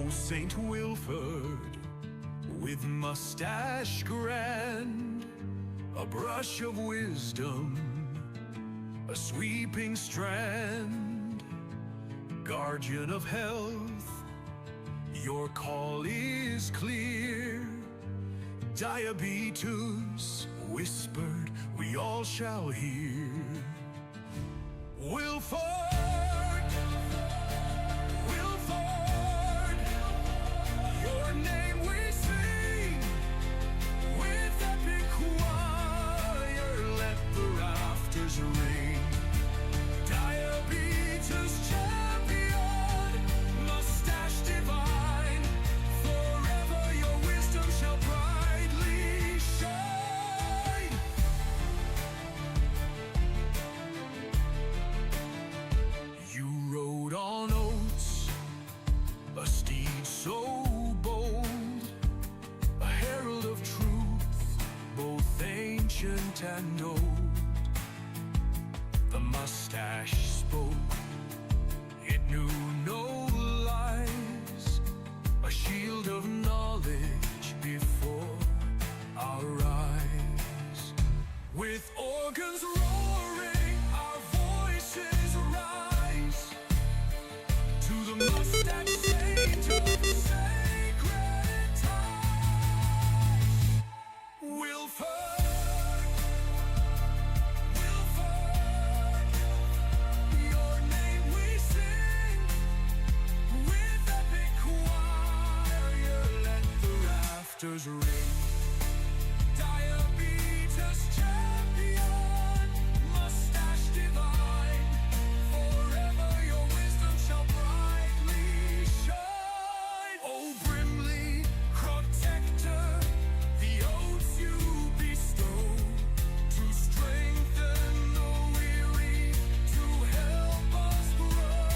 Saint Wilford, with mustache grand, a brush of wisdom, a sweeping strand, guardian of health, your call is clear. Diabetes whispered, we all shall hear. Wilford, Wilford, your name we sing with epic choir. Let the rafters ring. Diabetes champion, mustache divine, forever your wisdom shall brightly shine. You rode on oats, a steed so bold, a herald of truth, both ancient and old. The mustache spoke, it knew no lies, a shield of knowledge before our eyes. With organs roaring, our voices rise to the mustache saint of sacred ties. Wilford, Wilford, your name we sing with epic choir. Let the rafters ring. Diabetes champion, mustache divine, forever your wisdom shall brightly shine. Oh, Brimley, protector, the oaths you bestow to strengthen the weary, to help us grow.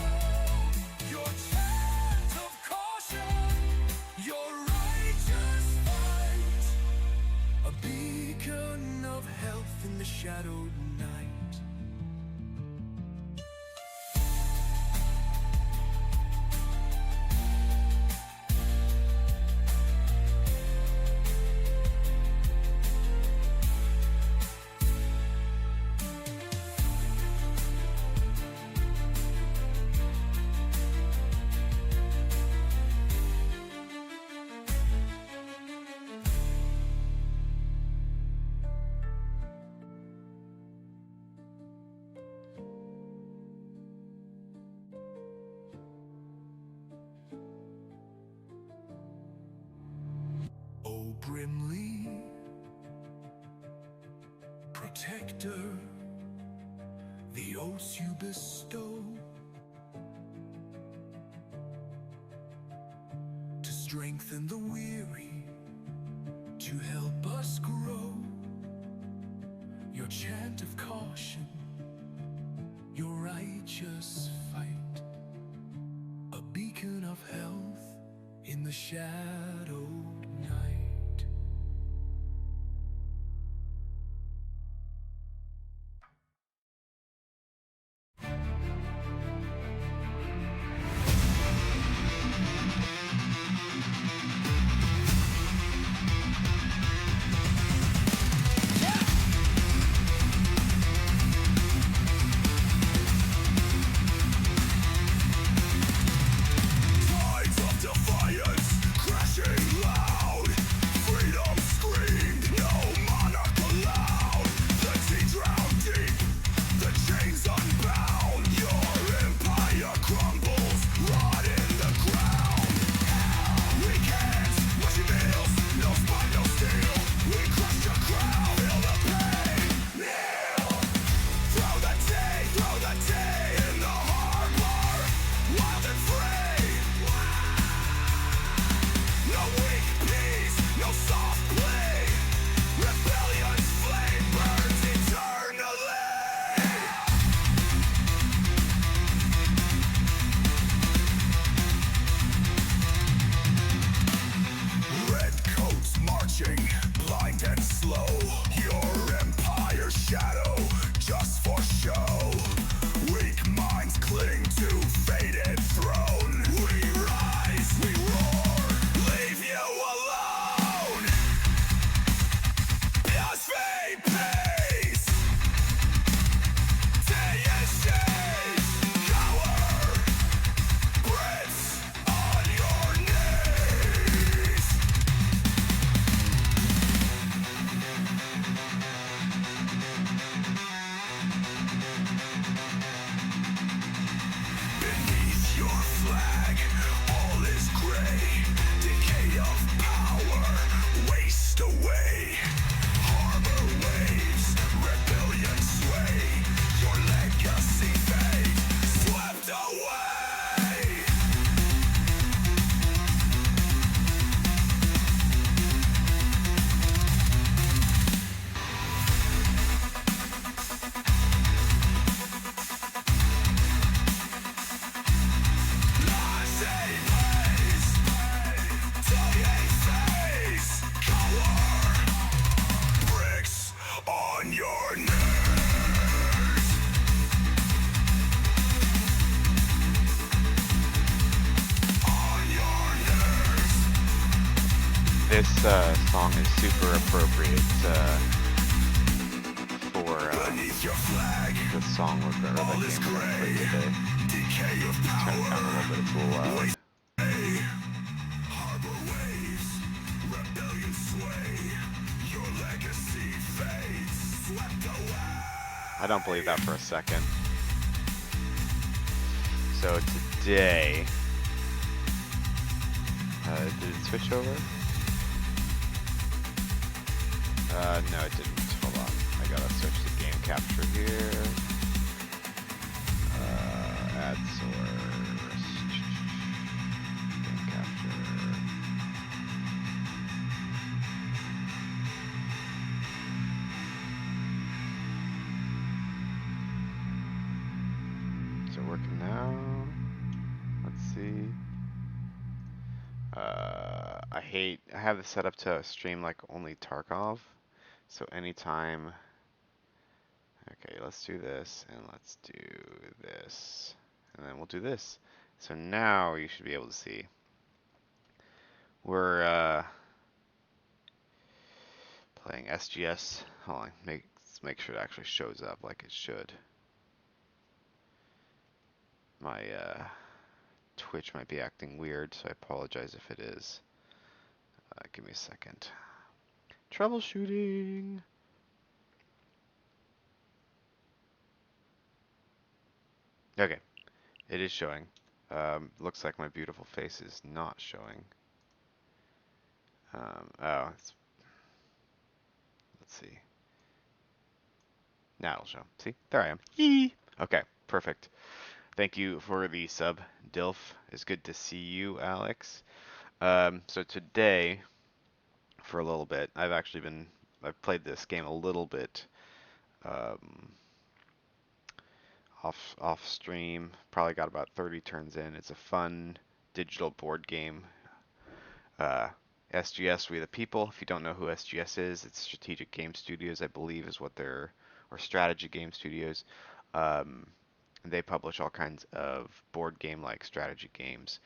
Your chant of caution, your righteous fight, a beacon of health in the shadowed night. Oh, Brimley, protector, the oaths you bestow to strengthen the weary, to help us grow. Your chant of caution, your righteous fight, a beacon of health in the shadowed night. Tides of defiance crashing loud. Freedom screamed, no monarch allowed. The sea drowned deep, the chains unbound. Your empire crumbles, rot in the ground. We can't watch you nails, no spine, no steel. We crush your crown, feel the pain, kneel. Throw the day in the harbor, wild and free. No weak peace, no soft play. Rebellion's flame burns eternally. Red coats marching, blind and slow. Your empire's shadow, just for show. Weak minds cling to faded throne. We rise, we roar. This song is super appropriate for the song or the game we're going to play today. Turn it down a little bit, it's a little loud. I don't believe that for a second. So today, did it switch over? No, it didn't. Hold on. I gotta switch to game capture here. Add source. Game capture. Is it working now? Let's see. I have this set up to stream like only Tarkov. So anytime, okay, let's do this and let's do this. And then we'll do this. So now you should be able to see. We're playing SGS. Hold on, let's make sure it actually shows up like it should. My Twitch might be acting weird, so I apologize if it is. Give me a second. Troubleshooting. Okay, it is showing. Looks like my beautiful face is not showing. Let's see. Now it'll show. See, there I am. Yee! Okay, perfect. Thank you for the sub, Dilf. It's good to see you, Alex. So today, for a little bit, I've played this game a little bit off stream. Probably got about 30 turns in. It's a fun digital board game. SGS We the People. If you don't know who SGS is, it's Strategic Game Studios, I believe, is what they're, or Strategy Game Studios. They publish all kinds of board game-like strategy games.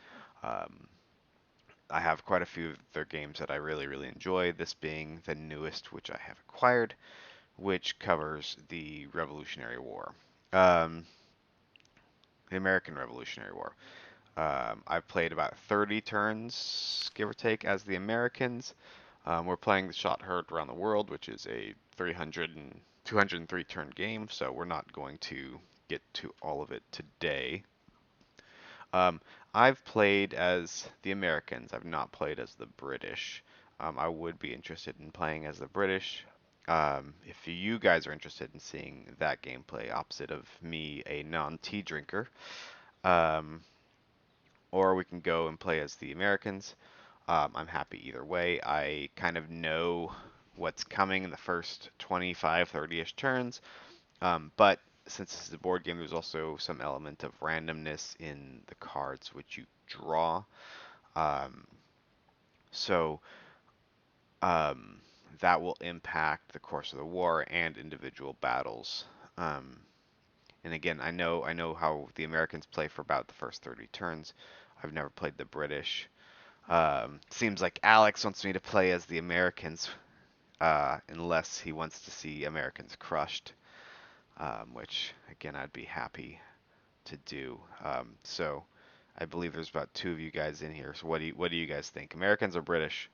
I have quite a few of their games that I really, really enjoy. This being the newest, which I have acquired, which covers the Revolutionary War. The American Revolutionary War. I've played about 30 turns, give or take, as the Americans. We're playing the Shot Heard Around the World, which is a 203 turn game, so we're not going to get to all of it today. I've played as the Americans. I've not played as the British. I would be interested in playing as the British. If you guys are interested in seeing that gameplay opposite of me, a non-tea drinker, or we can go and play as the Americans. I'm happy either way. I kind of know what's coming in the first 25, 30-ish turns, but since this is a board game, there's also some element of randomness in the cards which you draw. So that will impact the course of the war and individual battles. And again, I know how the Americans play for about the first 30 turns. I've never played the British. Seems like Alex wants me to play as the Americans, unless he wants to see Americans crushed, which again I'd be happy to do. So I believe there's about 2 of you guys in here. So what do you guys think? Americans or British?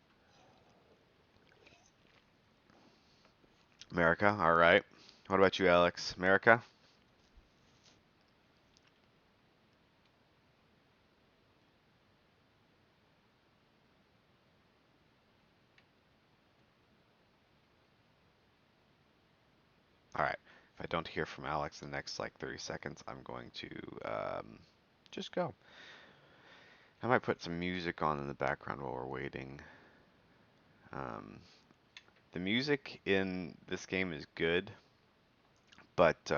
America. All right. What about you, Alex? America? All right. If I don't hear from Alex in the next like 30 seconds, I'm going to just go. I might put some music on in the background while we're waiting. The music in this game is good, but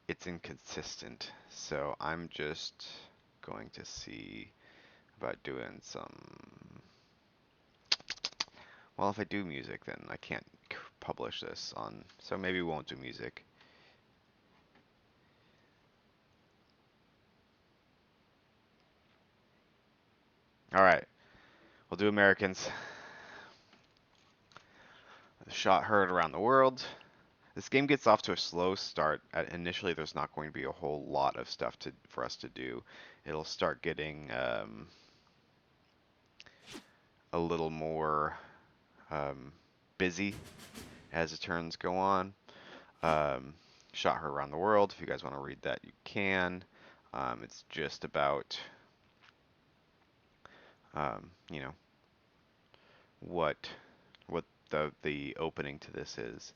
it's inconsistent. So I'm just going to see about doing some. Well, if I do music, then I can't publish this on. So maybe we won't do music. All right, we'll do Americans. Shot heard around the world. This game gets off to a slow start. Initially, there's not going to be a whole lot of stuff for us to do. It'll start getting a little more um, busy as the turns go on. Um, Shot heard around the world. If you guys want to read that, you can. It's just about you know what the opening to this is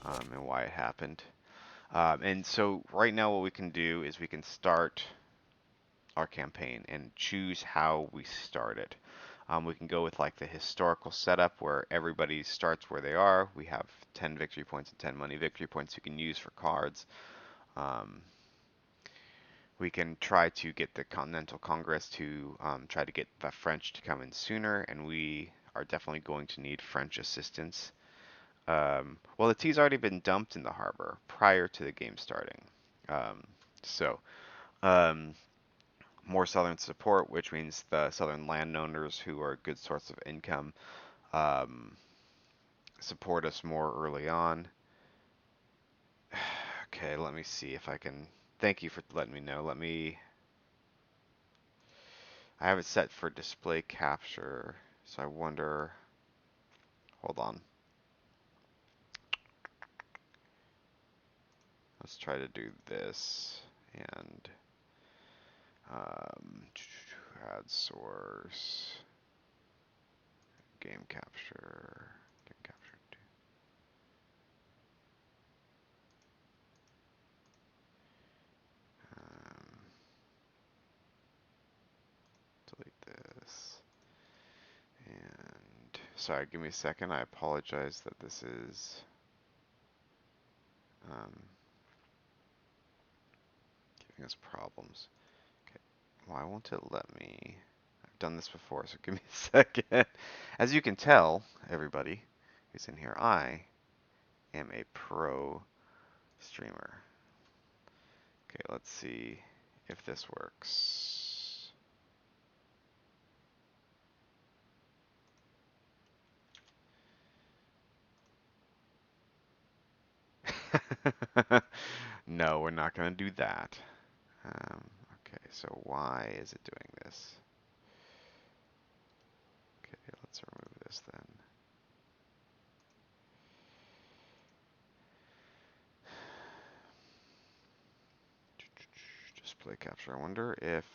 and why it happened. And so right now, what we can do is we can start our campaign and choose how we start it. We can go with like the historical setup where everybody starts where they are. We have 10 victory points and 10 money victory points you can use for cards. Um, we can try to get the Continental Congress to try to get the French to come in sooner, and we are definitely going to need French assistance. Well, the tea's already been dumped in the harbor prior to the game starting. Um, so, um, more southern support, which means the southern landowners who are a good source of income um, support us more early on. Okay, let me see if I can. Thank you for letting me know. I have it set for display capture, so I wonder. Hold on. Let's try to do this and um, add source, game capture, game capture. Um, Delete this. And sorry, give me a second. I apologize that this is um, giving us problems. Okay, why won't it let me? I've done this before, so give me a second. As you can tell, everybody who's in here, I am a pro streamer. Okay, let's see if this works. No, we're not going to do that. Okay, so why is it doing this? Okay, let's remove this then. Display capture. I wonder if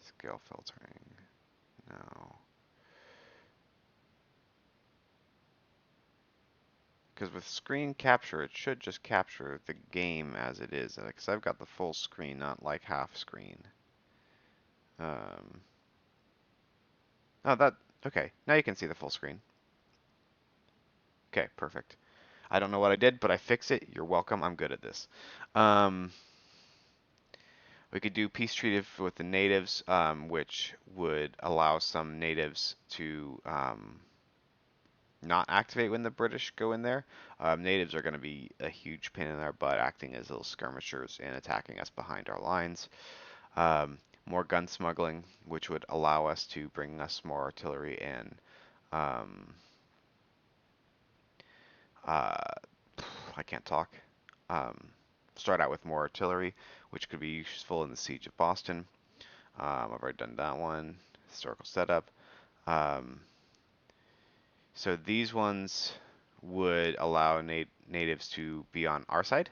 scale filtering. No. Because with screen capture, it should just capture the game as it is. Because I've got the full screen, not like half screen. Um, oh, okay. Now you can see the full screen. Okay, perfect. I don't know what I did, but I fixed it. You're welcome. I'm good at this. Um, we could do peace treaty with the natives, which would allow some natives to not activate when the British go in there. Natives are going to be a huge pain in our butt, acting as little skirmishers and attacking us behind our lines. More gun smuggling, which would allow us to bring us more artillery and um, uh, I can't talk. Um, Start out with more artillery, which could be useful in the siege of Boston. I've already done that one. Historical setup. Um, so these ones would allow natives to be on our side,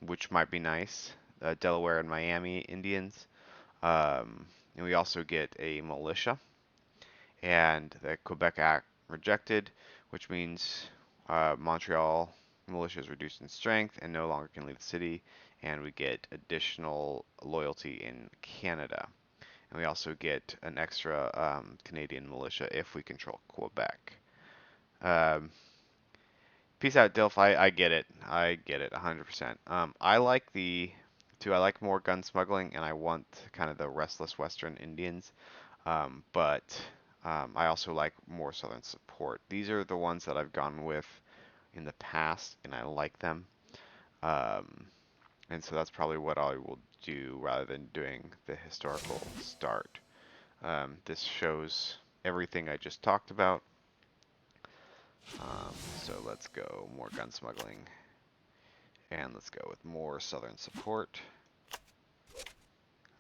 which might be nice. Delaware and Miami Indians. And we also get a militia. And the Quebec Act rejected, which means Montreal militia is reduced in strength and no longer can leave the city. And we get additional loyalty in Canada. And we also get an extra Canadian militia if we control Quebec. Um, Peace out, Dilf. I get it. I get it 100%. I like I like more gun smuggling, and I want kind of the restless Western Indians. But I also like more Southern support. These are the ones that I've gone with in the past, and I like them. Um, And so that's probably what I will do rather than doing the historical start. This shows everything I just talked about. So let's go more gun smuggling. And let's go with more southern support.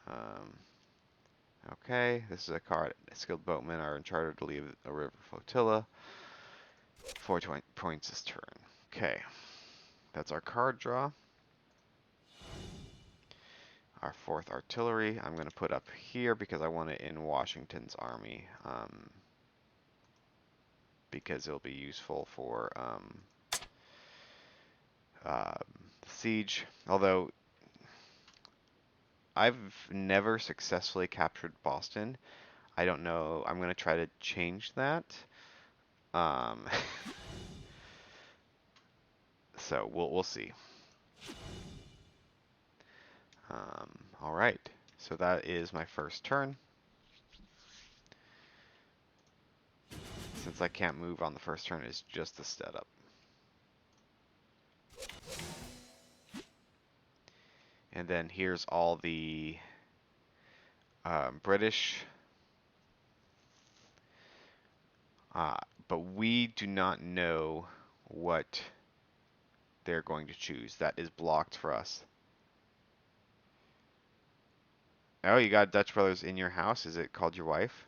Um, okay, this is a card. Skilled boatmen are in charter to leave a river flotilla. 4 points this turn. Okay, that's our card draw. Our 4th artillery I'm going to put up here because I want it in Washington's army. Because it'll be useful for siege. Although I've never successfully captured Boston. I don't know. I'm going to try to change that. Um, so we'll see. All right. So that is my first turn. Since I can't move on the first turn, it's just a setup. And then here's all the British. But we do not know what they're going to choose. That is blocked for us. Oh, you got Dutch Brothers in your house? Is it called your wife?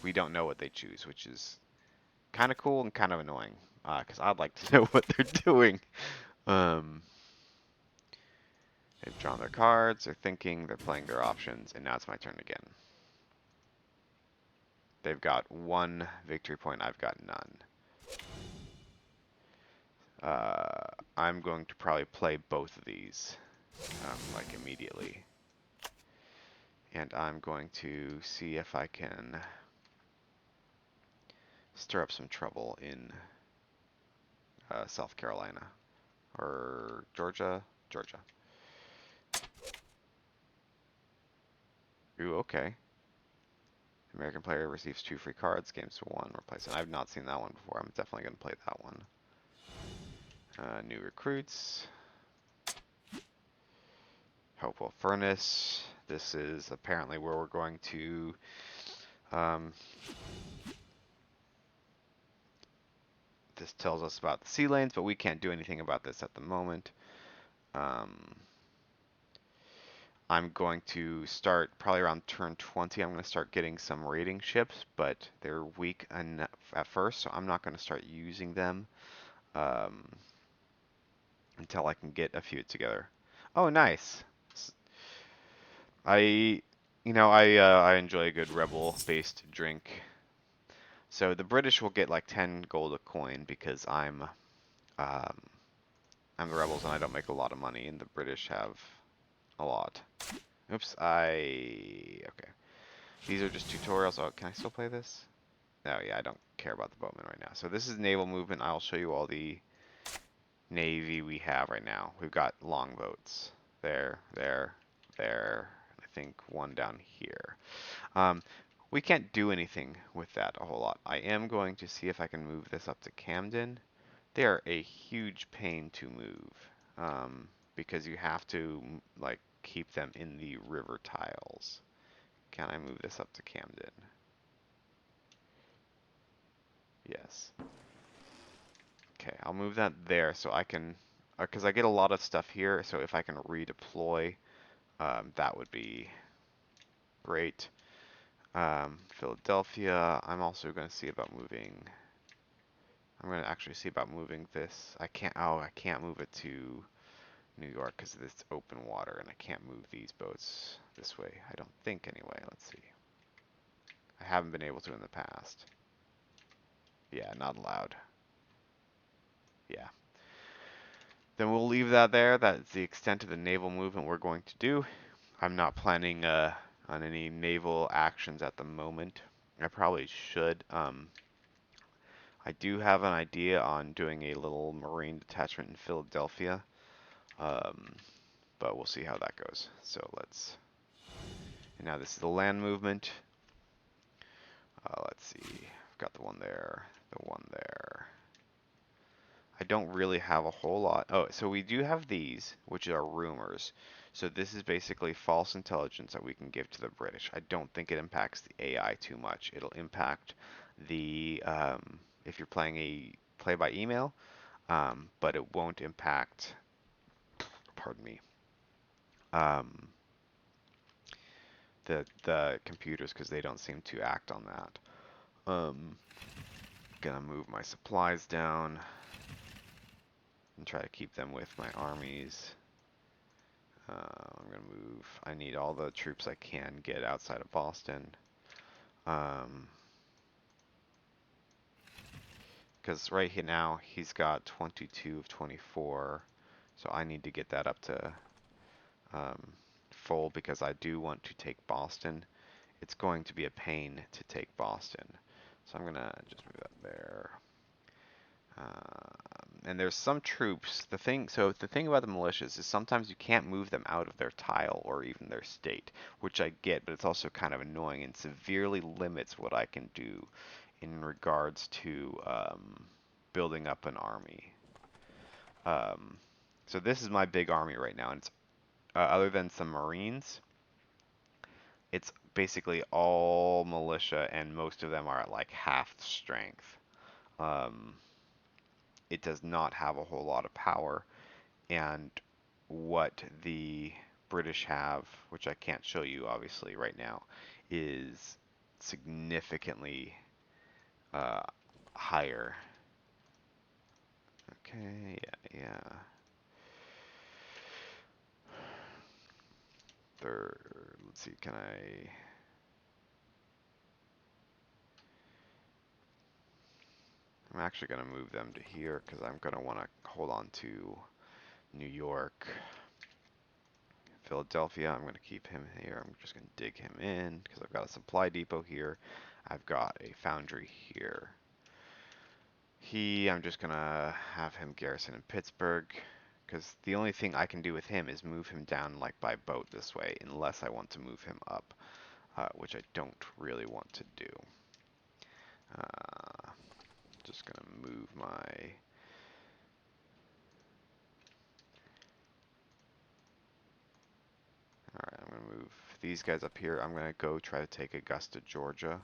We don't know what they choose, which is kind of cool and kind of annoying. Because I'd like to know what they're doing. Um, they've drawn their cards, they're thinking, they're playing their options, and now it's my turn again. They've got 1 victory point, I've got none. I'm going to probably play both of these, like immediately. And I'm going to see if I can stir up some trouble in South Carolina. Or Georgia? Georgia. Ooh, okay. American player receives 2 free cards, games to 1, replacement. I've not seen that one before. I'm definitely going to play that one. New recruits. Hopeful Furnace. This is apparently where we're going to this tells us about the sea lanes, but we can't do anything about this at the moment. I'm going to start probably around turn 20. I'm going to start getting some raiding ships, but they're weak at first, so I'm not going to start using them until I can get a few together. Oh, nice. I enjoy a good rebel-based drink. So the British will get like 10 gold a coin because um, I'm the rebels and I don't make a lot of money, and the British have a lot. Oops, okay. These are just tutorials. Oh, can I still play this? Oh yeah, I don't care about the boatmen right now. So this is naval movement. I'll show you all the navy we have right now. We've got longboats. There, there, there. I think one down here. We can't do anything with that a whole lot. I am going to see if I can move this up to Camden. They are a huge pain to move because you have to like keep them in the river tiles. Can I move this up to Camden? Yes. Okay, I'll move that there so I can, because I get a lot of stuff here, so if I can redeploy, that would be great. Philadelphia, I'm also going to see about moving, I'm going to actually see about moving this. I can't move it to New York because it's open water, and I can't move these boats this way. I don't think anyway. Let's see. I haven't been able to in the past. Yeah, not allowed. Yeah. Then we'll leave that there. That's the extent of the naval movement we're going to do. I'm not planning on any naval actions at the moment. I probably should. I do have an idea on doing a little Marine detachment in Philadelphia, but we'll see how that goes. So and now this is the land movement. Let's see, I've got the one there, the one there. I don't really have a whole lot. Oh, so we do have these, which are rumors. So this is basically false intelligence that we can give to the British. I don't think it impacts the AI too much. It'll impact the if you're playing a play by email, but it won't impact, pardon me, um, the computers because they don't seem to act on that. Gonna move my supplies down and try to keep them with my armies. I'm gonna move. I need all the troops I can get outside of Boston. Because right here now he's got 22 of 24, so I need to get that up to full because I do want to take Boston. It's going to be a pain to take Boston, so I'm gonna just move that there. And there's some troops. The thing about the militias is sometimes you can't move them out of their tile or even their state, which I get, but it's also kind of annoying and severely limits what I can do in regards to building up an army. Um, so this is my big army right now, and it's other than some Marines, it's basically all militia, and most of them are at like half strength. Um, it does not have a whole lot of power, and what the British have, which I can't show you obviously right now, is significantly uh, higher. Okay, yeah. Third, let's see, can I? I'm actually going to move them to here because I'm going to want to hold on to New York. Philadelphia, I'm going to keep him here. I'm just going to dig him in because I've got a supply depot here. I've got a foundry here. I'm just going to have him garrison in Pittsburgh because the only thing I can do with him is move him down like by boat this way unless I want to move him up, which I don't really want to do. Just going to move my... Alright, I'm going to move these guys up here. I'm going to go try to take Augusta, Georgia.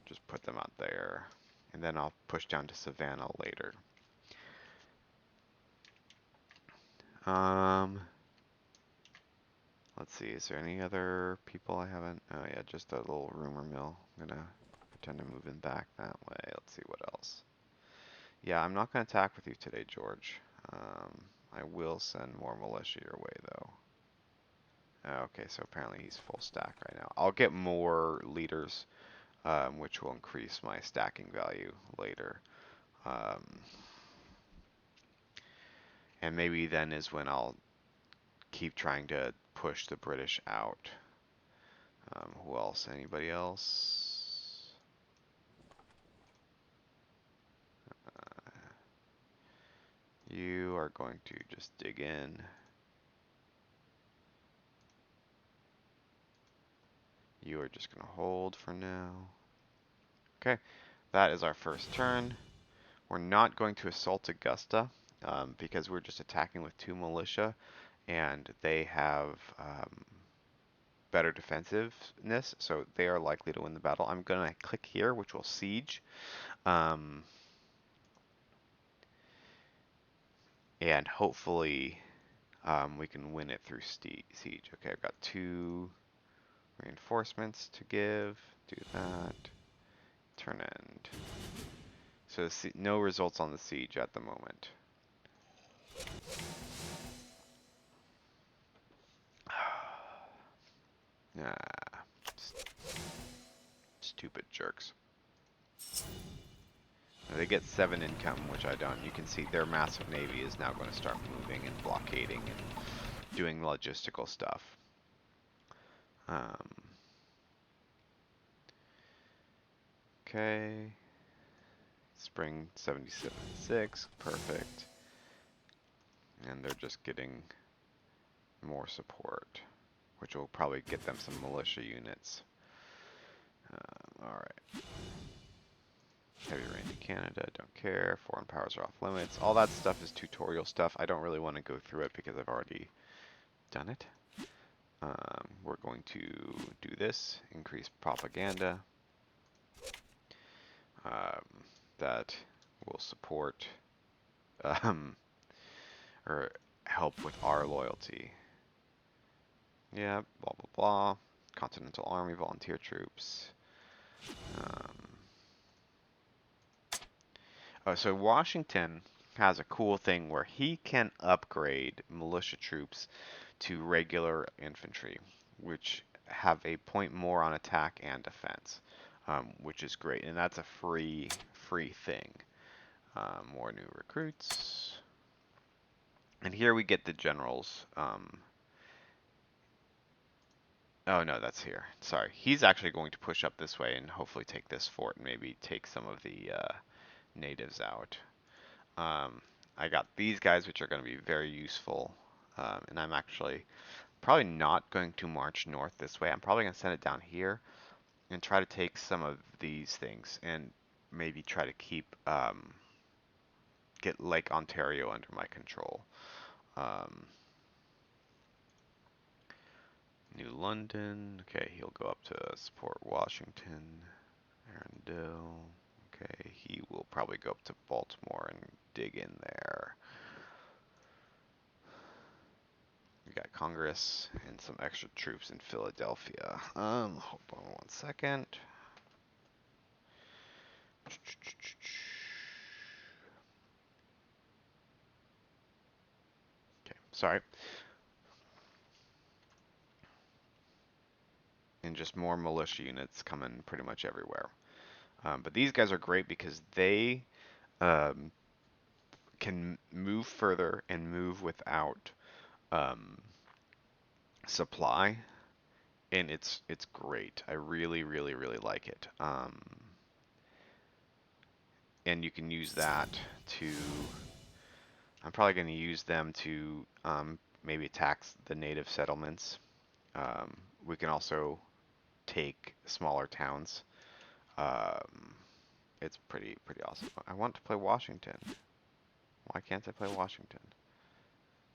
Just put them out there. And then I'll push down to Savannah later. Let's see, is there any other people I haven't? Oh yeah, just a little rumor mill. I'm gonna pretend to move him back that way. Let's see what else. Yeah, I'm not gonna attack with you today, George. I will send more militia your way though. Okay, so apparently he's full stack right now. I'll get more leaders, which will increase my stacking value later. And maybe then is when I'll keep trying to push the British out. Who else? Anybody else? You are going to just dig in. You are just going to hold for now. Okay, that is our first turn. We're not going to assault Augusta because we're just attacking with 2 militia and they have better defensiveness, so they are likely to win the battle. I'm going to click here, which will siege. And hopefully we can win it through siege. Okay, I've got 2 reinforcements to give. Do that. Turn end. So no results on the siege at the moment. Ah, stupid jerks. They get 7 income, which I don't. You can see their massive navy is now going to start moving and blockading and doing logistical stuff. Okay. Spring 77.6, perfect. And they're just getting more support. which will probably get them some militia units. Alright. Heavy rain to Canada, don't care. Foreign powers are off limits. All that stuff is tutorial stuff. I don't really want to go through it because I've already done it. We're going to do this, increase propaganda. Um, that will support um, or help with our loyalty. Yeah, blah blah blah. Continental Army, volunteer troops. Um, oh, so Washington has a cool thing where he can upgrade militia troops to regular infantry, which have a point more on attack and defense, which is great, and that's a free thing. More new recruits, and here we get the generals. Oh no, that's here. Sorry, he's actually going to push up this way and hopefully take this fort and maybe take some of the natives out. Um, I got these guys, which are going to be very useful, and I'm actually probably not going to march north this way. I'm probably going to send it down here and try to take some of these things and maybe try to keep get Lake Ontario under my control. Um, New London. Okay, he'll go up to support Washington. Arundel. Okay, he will probably go up to Baltimore and dig in there. We got Congress and some extra troops in Philadelphia. Hold on one second. Okay, sorry. And just more militia units coming pretty much everywhere. But these guys are great because they um, can move further and move without um, supply, and it's great. I really like it. And you can use that to. I'm probably going to use them to maybe attack the native settlements. Um, we can also take smaller towns. Um, it's pretty awesome. I want to play Washington. Why can't I play Washington?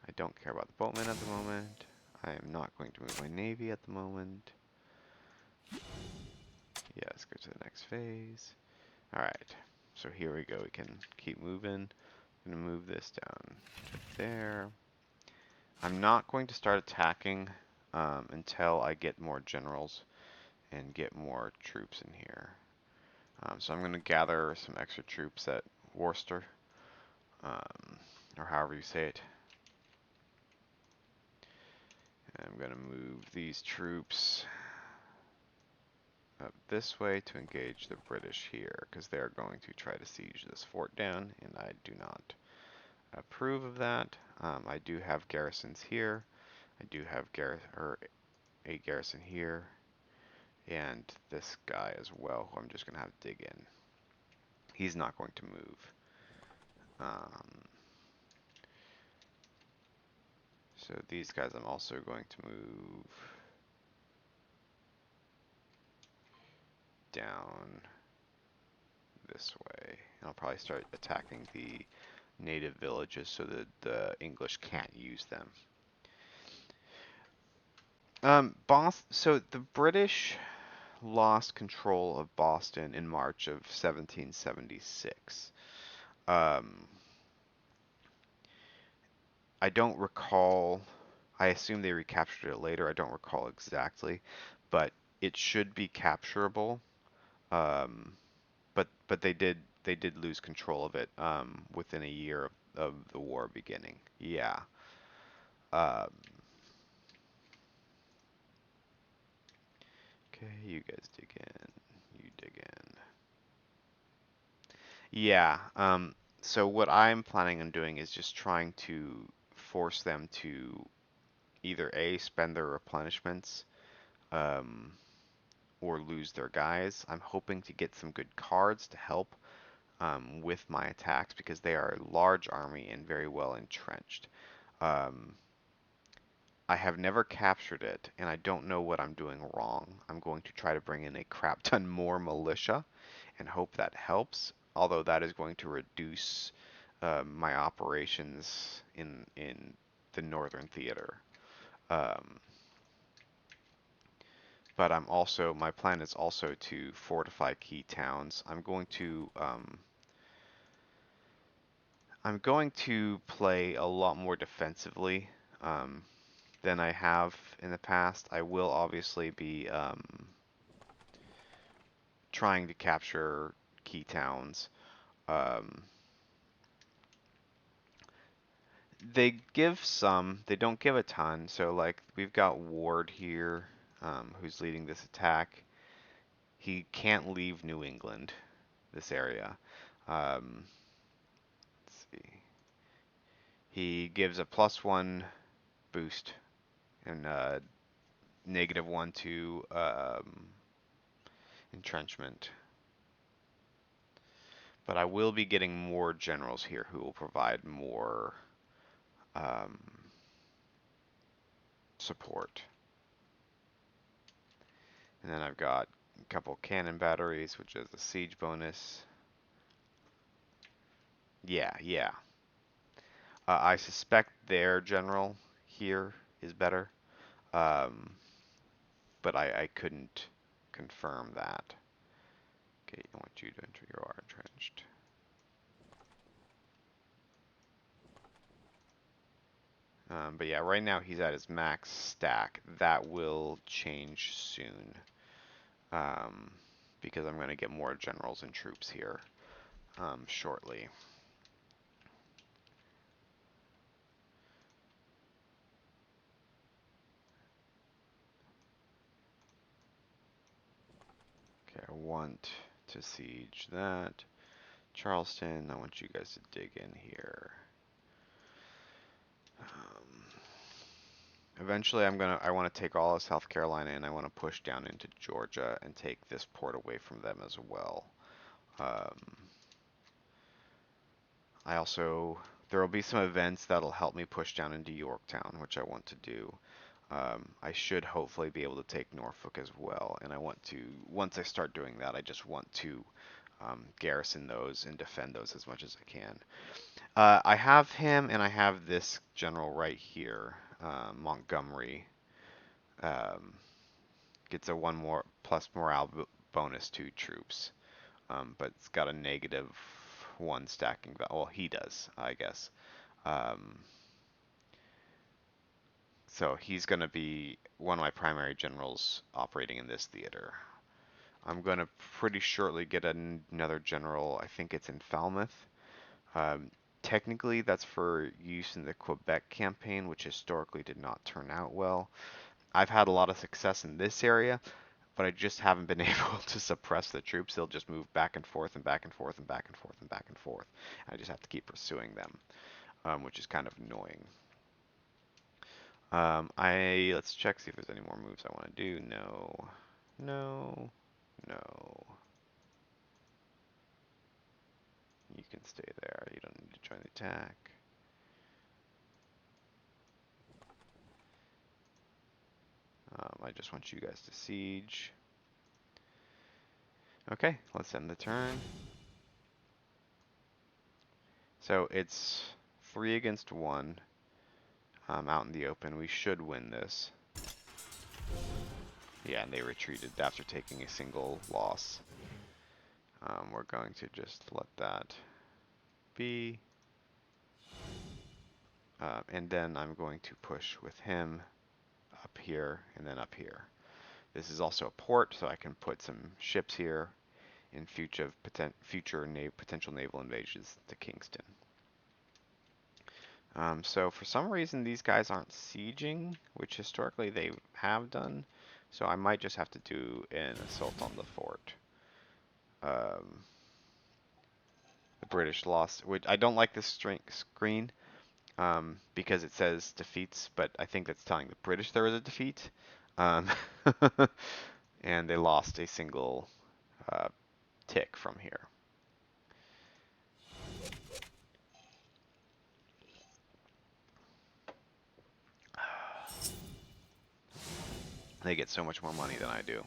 I don't care about the boatmen at the moment. I am not going to move my navy at the moment. Yeah, let's go to the next phase. Alright, so here we go. We can keep moving. I'm going to move this down to there. I'm not going to start attacking until I get more generals and get more troops in here. So I'm going to gather some extra troops at Worcester, or however you say it. And I'm going to move these troops up this way to engage the British here, because they're going to try to siege this fort down, and I do not approve of that. I do have garrisons here. I do have a garrison here, and this guy as well, who I'm just going to have to dig in. He's not going to move. So these guys I'm also going to move down this way. And I'll probably start attacking the native villages so that the English can't use them. So the British lost control of Boston in March of 1776. I don't recall. I assume they recaptured it later. I don't recall exactly, but it should be capturable. Um, but they did lose control of it within a year of the war beginning. Yeah. Um, okay, you guys dig in. You dig in. Yeah. So what I'm planning on doing is just trying to force them to either A, spend their replenishments, um, or lose their guys. I'm hoping to get some good cards to help with my attacks because they are a large army and very well entrenched. Um, I have never captured it, and I don't know what I'm doing wrong. I'm going to try to bring in a crap ton more militia and hope that helps, although that is going to reduce my operations in the Northern Theater. Um, but my plan is also to fortify key towns. I'm going to play a lot more defensively um, than I have in the past. I will obviously be trying to capture key towns. Um, they don't give a ton. So like we've got Ward here, who's leading this attack. He can't leave New England, this area. Um, let's see. He gives a +1 boost and -1 to entrenchment. But I will be getting more generals here who will provide more um, support. And then I've got a couple cannon batteries, which is a siege bonus. Yeah, yeah. I suspect their general here is better, um, but I couldn't confirm that. Okay, I want you to enter your R entrenched. But yeah, right now he's at his max stack. That will change soon, um, because I'm going to get more generals and troops here shortly. Okay, I want to siege that. Charleston, I want you guys to dig in here. Eventually, I want to take all of South Carolina and I want to push down into Georgia and take this port away from them as well. Um, there will be some events that'll help me push down into Yorktown, which I want to do. I should hopefully be able to take Norfolk as well, and once I start doing that, I just want to garrison those and defend those as much as I can. I have him, and I have this general right here, Montgomery. Um, gets a 1 more plus morale bonus to troops, but it's got a -1 stacking value. Well, he does, I guess. Um, so he's going to be one of my primary generals operating in this theater. I'm going to pretty shortly get another general. I think it's in Falmouth. Um, Technically, that's for use in the Quebec campaign, which historically did not turn out well. I've had a lot of success in this area, but I just haven't been able to suppress the troops. They'll just move back and forth and back and forth and back and forth and back and forth. I just have to keep pursuing them, which is kind of annoying. Let's check, see if there's any more moves I want to do. No, no, no. You can stay there. You don't need to join the attack. I just want you guys to siege. Okay, let's end the turn. So it's 3 against 1 out in the open. We should win this. Yeah, and they retreated after taking a single loss. We're going to just let that be. And then I'm going to push with him up here and then up here. This is also a port, so I can put some ships here in future potential naval invasions to Kingston. So for some reason these guys aren't sieging, which historically they have done. So I might just have to do an assault on the fort. The British lost, which I don't like this screen because it says defeats, but I think that's telling the British there was a defeat. Um, and they lost a single tick from here. They get so much more money than I do.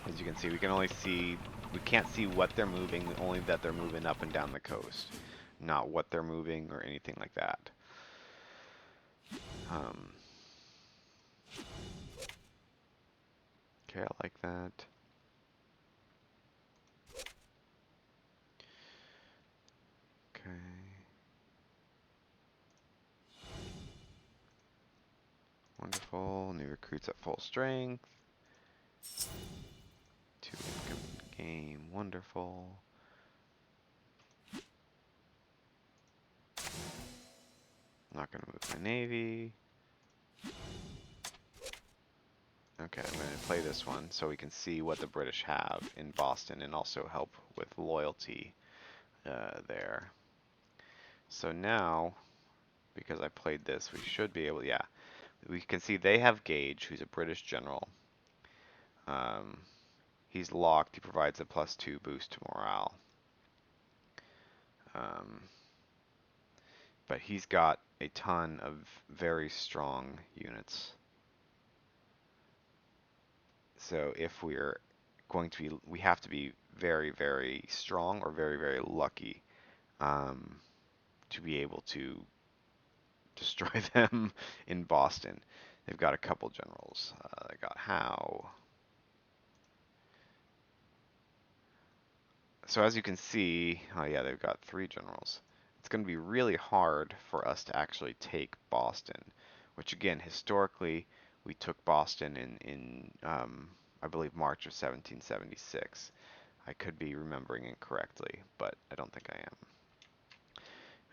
As you can see, we can't see what they're moving, only that they're moving up and down the coast. Not what they're moving or anything like that. Okay, I like that. Okay. Wonderful. New recruits at full strength. 2 incoming game. Wonderful. Not gonna move my navy. Okay, I'm going to play this one so we can see what the British have in Boston and also help with loyalty there. So now, because I played this, we should be able, yeah, we can see they have Gage, who's a British general. He's locked. He provides a +2 boost to morale. But he's got a ton of very strong units. So if we're going to be, we have to be very, very strong or very, very lucky to be able to destroy them in Boston. They've got a couple generals. They got Howe. So as you can see, oh yeah, they've got 3 generals. It's going to be really hard for us to actually take Boston, which again, historically, we took Boston in I believe March of 1776. I could be remembering incorrectly, but I don't think I am.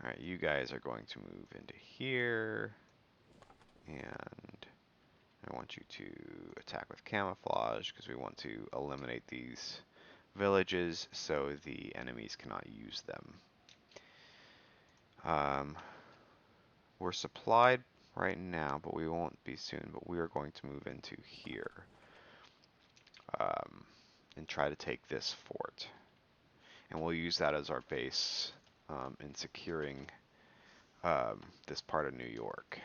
Alright, you guys are going to move into here, and I want you to attack with camouflage because we want to eliminate these villages so the enemies cannot use them. We're supplied right now, but we won't be soon, but we are going to move into here and try to take this fort. And we'll use that as our base in securing this part of New York.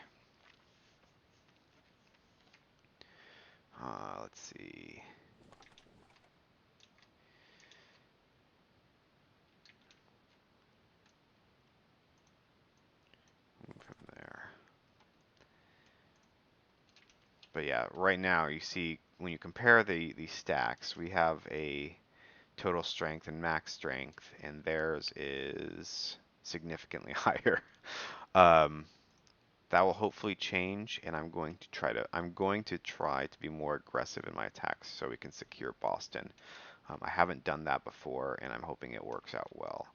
Let's see. From there. But yeah, right now you see when you compare the stacks, we have a total strength and max strength, and theirs is significantly higher. That will hopefully change, and I'm going to try to be more aggressive in my attacks so we can secure Boston. I haven't done that before, and I'm hoping it works out well.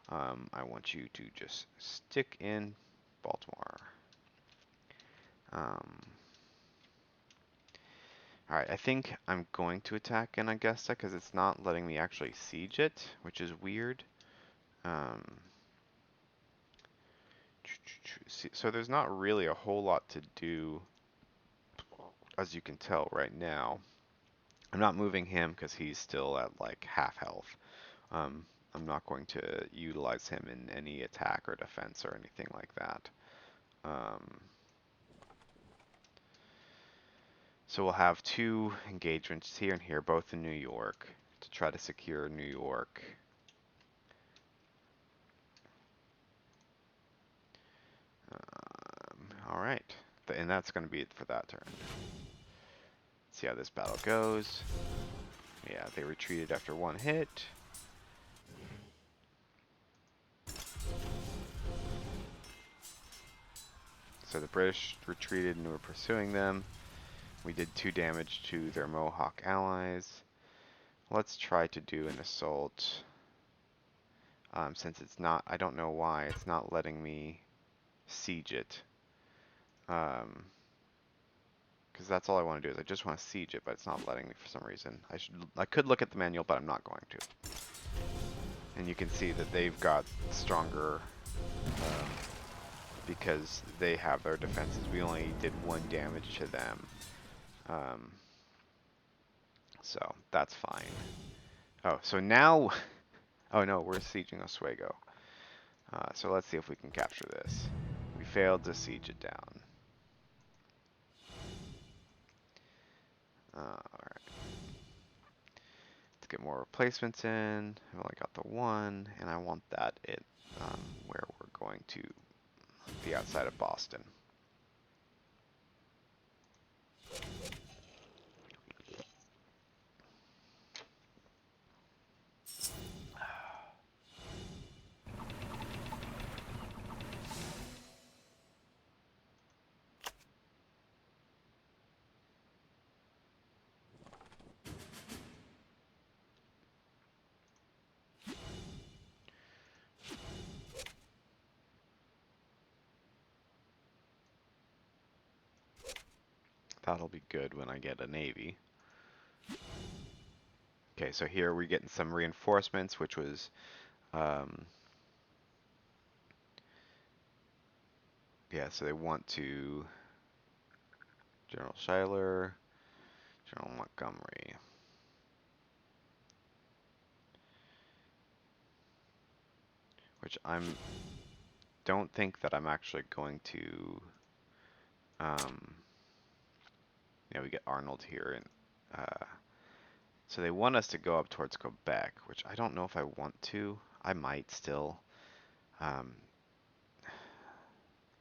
I want you to just stick in Baltimore. Alright, I think I'm going to attack in Augusta because it's not letting me actually siege it, which is weird. So there's not really a whole lot to do, as you can tell right now. I'm not moving him because he's still at like half health. I'm not going to utilize him in any attack or defense or anything like that. So we'll have 2 engagements here and here, both in New York, to try to secure New York. Alright, and that's going to be it for that turn. See how this battle goes. Yeah, they retreated after 1 hit. So the British retreated and were pursuing them. We did 2 damage to their Mohawk allies. Let's try to do an assault. Since it's not, I don't know why, it's not letting me siege it. Because that's all I want to do is I just want to siege it, but it's not letting me for some reason. I could look at the manual, but I'm not going to. And you can see that they've got stronger because they have their defenses. We only did 1 damage to them. So that's fine. Oh, so now Oh no, we're sieging Oswego. So let's see if we can capture this. We failed to siege it down. Alright. Let's get more replacements in. I've only got the one, and I want that where we're going to be outside of Boston. That'll be good when I get a navy. Okay, so here we're getting some reinforcements, which was yeah, so they want to General Schuyler, General Montgomery. Which don't think that I'm actually going to yeah, we get Arnold here and so they want us to go up towards Quebec, which I don't know if I want to. I might still.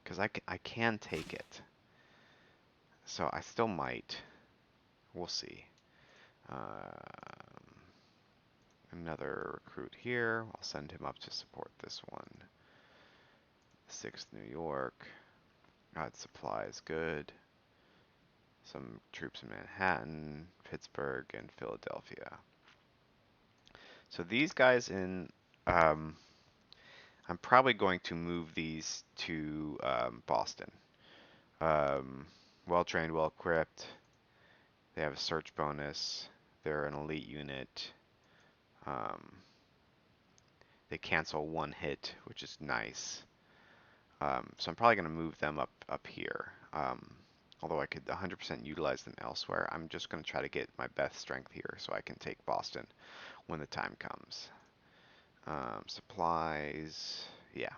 Because I can take it. So I still might. We'll see. Another recruit here. I'll send him up to support this one. 6th New York. Got supplies, good. Some troops in Manhattan, Pittsburgh, and Philadelphia. So these guys I'm probably going to move these to Boston. Well trained, well equipped. They have a search bonus. They're an elite unit. They cancel one hit, which is nice. So I'm probably going to move them up here. Although I could 100% utilize them elsewhere, I'm just going to try to get my best strength here so I can take Boston when the time comes. Supplies, yeah.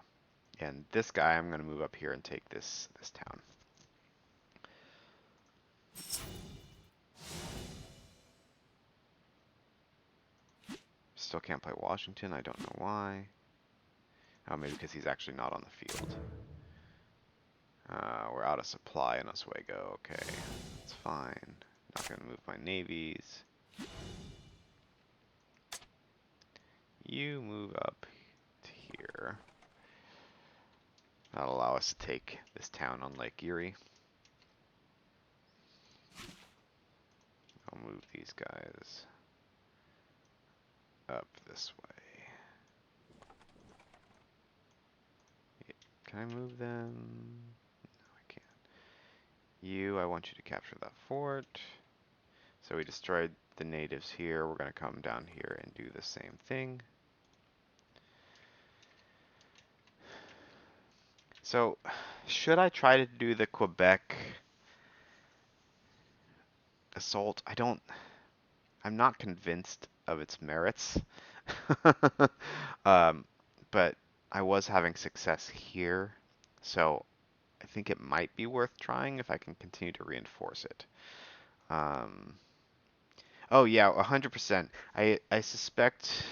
And this guy, I'm going to move up here and take this town. Still can't play Washington, I don't know why. Oh, maybe because he's actually not on the field. We're out of supply in Oswego, okay. That's fine. Not going to move my navies. You move up to here. That'll allow us to take this town on Lake Erie. I'll move these guys up this way. Can I move them? No, I can't. I want you to capture that fort. So we destroyed the natives here. We're going to come down here and do the same thing. So, should I try to do the Quebec assault? I'm not convinced of its merits. But I was having success here, so I think it might be worth trying if I can continue to reinforce it. Oh yeah, 100%. I suspect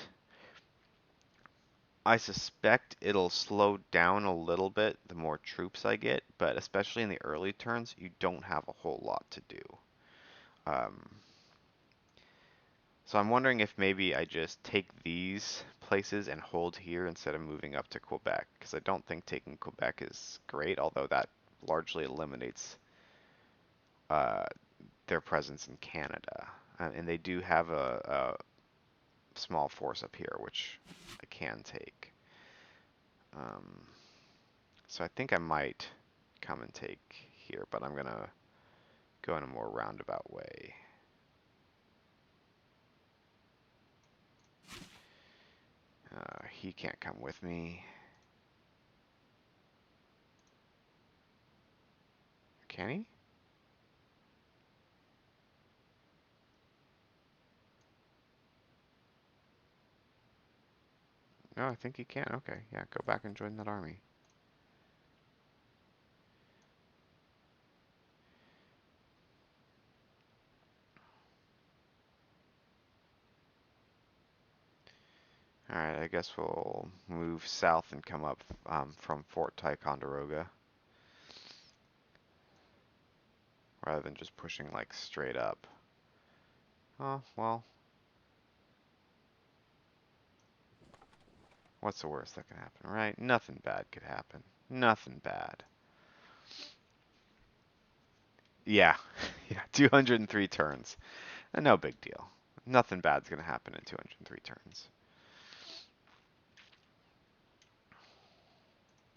it'll slow down a little bit the more troops I get, but especially in the early turns, you don't have a whole lot to do. So I'm wondering if maybe I just take these places and hold here instead of moving up to Quebec, because I don't think taking Quebec is great, although that largely eliminates their presence in Canada. And they do have a small force up here, which I can take. So I think I might come and take here, but I'm going to go in a more roundabout way. He can't come with me. Can he? No, I think you can. Okay, yeah, go back and join that army. Alright, I guess we'll move south and come up from Fort Ticonderoga, rather than just pushing like straight up. Oh, well, what's the worst that can happen, right? Nothing bad could happen. Nothing bad. Yeah, yeah, 203 turns. No big deal. Nothing bad's gonna happen in 203 turns.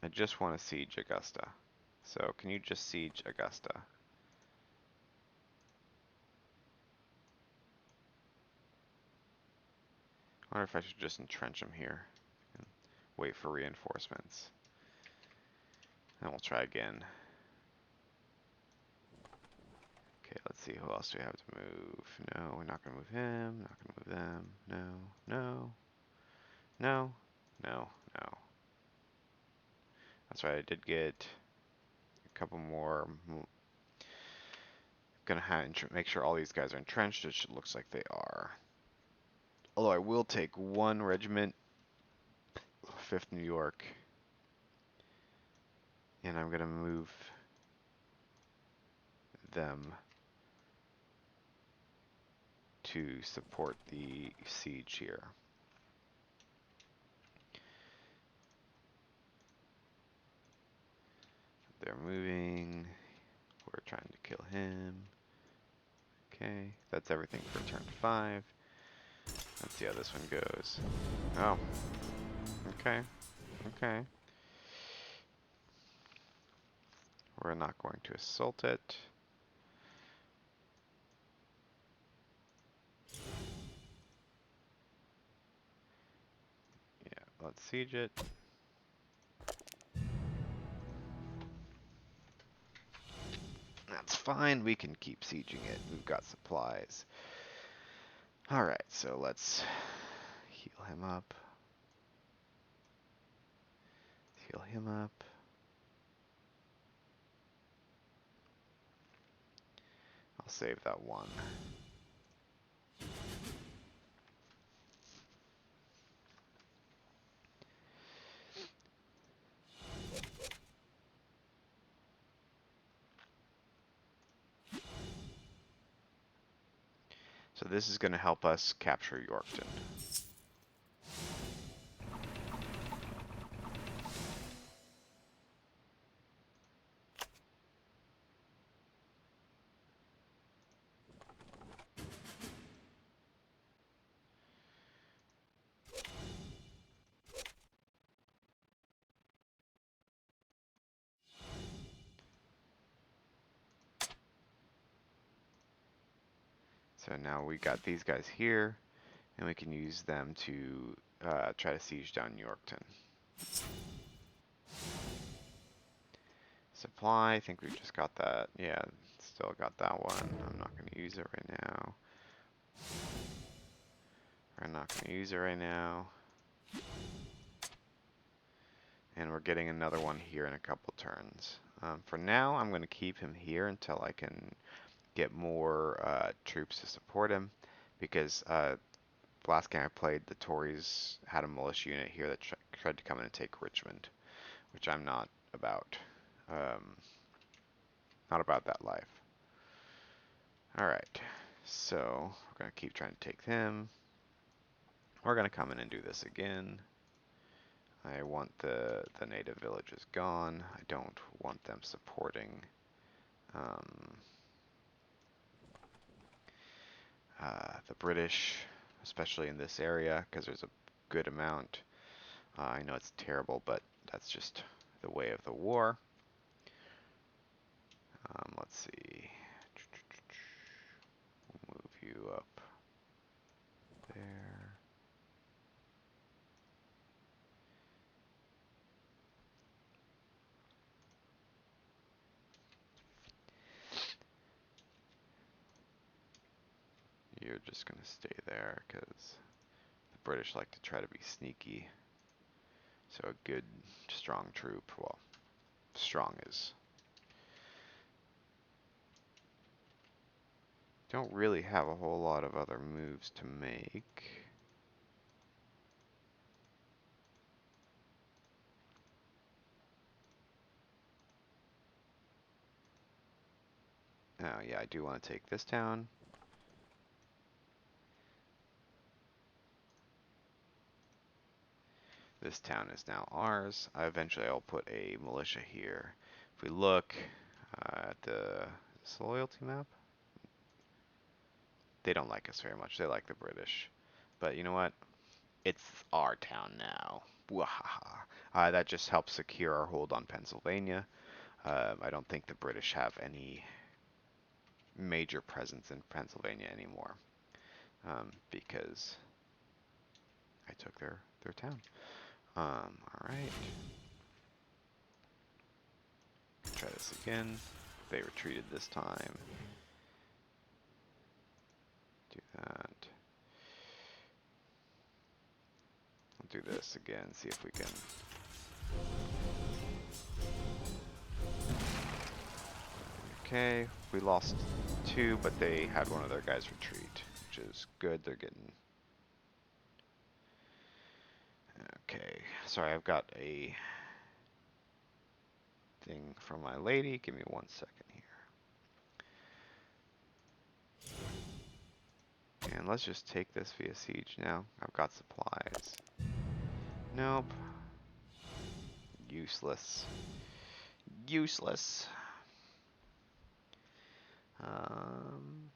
I just want to siege Augusta. So can you just siege Augusta? I wonder if I should just entrench him here and wait for reinforcements. And we'll try again. Okay, let's see who else do we have to move. No, we're not gonna move him, not gonna move them. No, no, no, no, no. That's right, I did get a couple more. Gonna make sure all these guys are entrenched, which it looks like they are. Although I will take one regiment, 5th New York, and I'm gonna move them to support the siege here. They're moving. We're trying to kill him. Okay, that's everything for turn 5. Let's see how this one goes. Oh, okay, okay. We're not going to assault it. Yeah, let's siege it. That's fine, we can keep sieging it. We've got supplies. Alright, so let's heal him up. Heal him up. I'll save that one. So this is going to help us capture Yorkton. So now we got these guys here, and we can use them to try to siege down Yorkton. Supply, I think we just got that. Yeah, still got that one. I'm not going to use it right now. We're not going to use it right now. And we're getting another one here in a couple turns. For now, I'm going to keep him here until I can get more troops to support him, because last game I played, the Tories had a militia unit here that tried to come in and take Richmond, which I'm not about. Not about that life. Alright, so we're going to keep trying to take them. We're going to come in and do this again. I want the native villages gone. I don't want them supporting the British, especially in this area, because there's a good amount. I know it's terrible, but that's just the way of the war. Let's see. We'll move you up there. You're just going to stay there because the British like to try to be sneaky. So a good, strong troop. Well, strong is. Don't really have a whole lot of other moves to make. Oh yeah, I do want to take this town. This town is now ours. Eventually I'll put a militia here. If we look at the loyalty map, they don't like us very much. They like the British. But you know what? It's our town now. Wahaha. That just helps secure our hold on Pennsylvania. I don't think the British have any major presence in Pennsylvania anymore, because I took their town. Alright. Try this again. They retreated this time. Do that. I'll do this again, see if we can. Okay, we lost 2, but they had one of their guys retreat, which is good. They're getting. Okay, sorry, I've got a thing from my lady. Give me 1 second here. And let's just take this via siege now. I've got supplies. Nope. Useless. Useless. Um,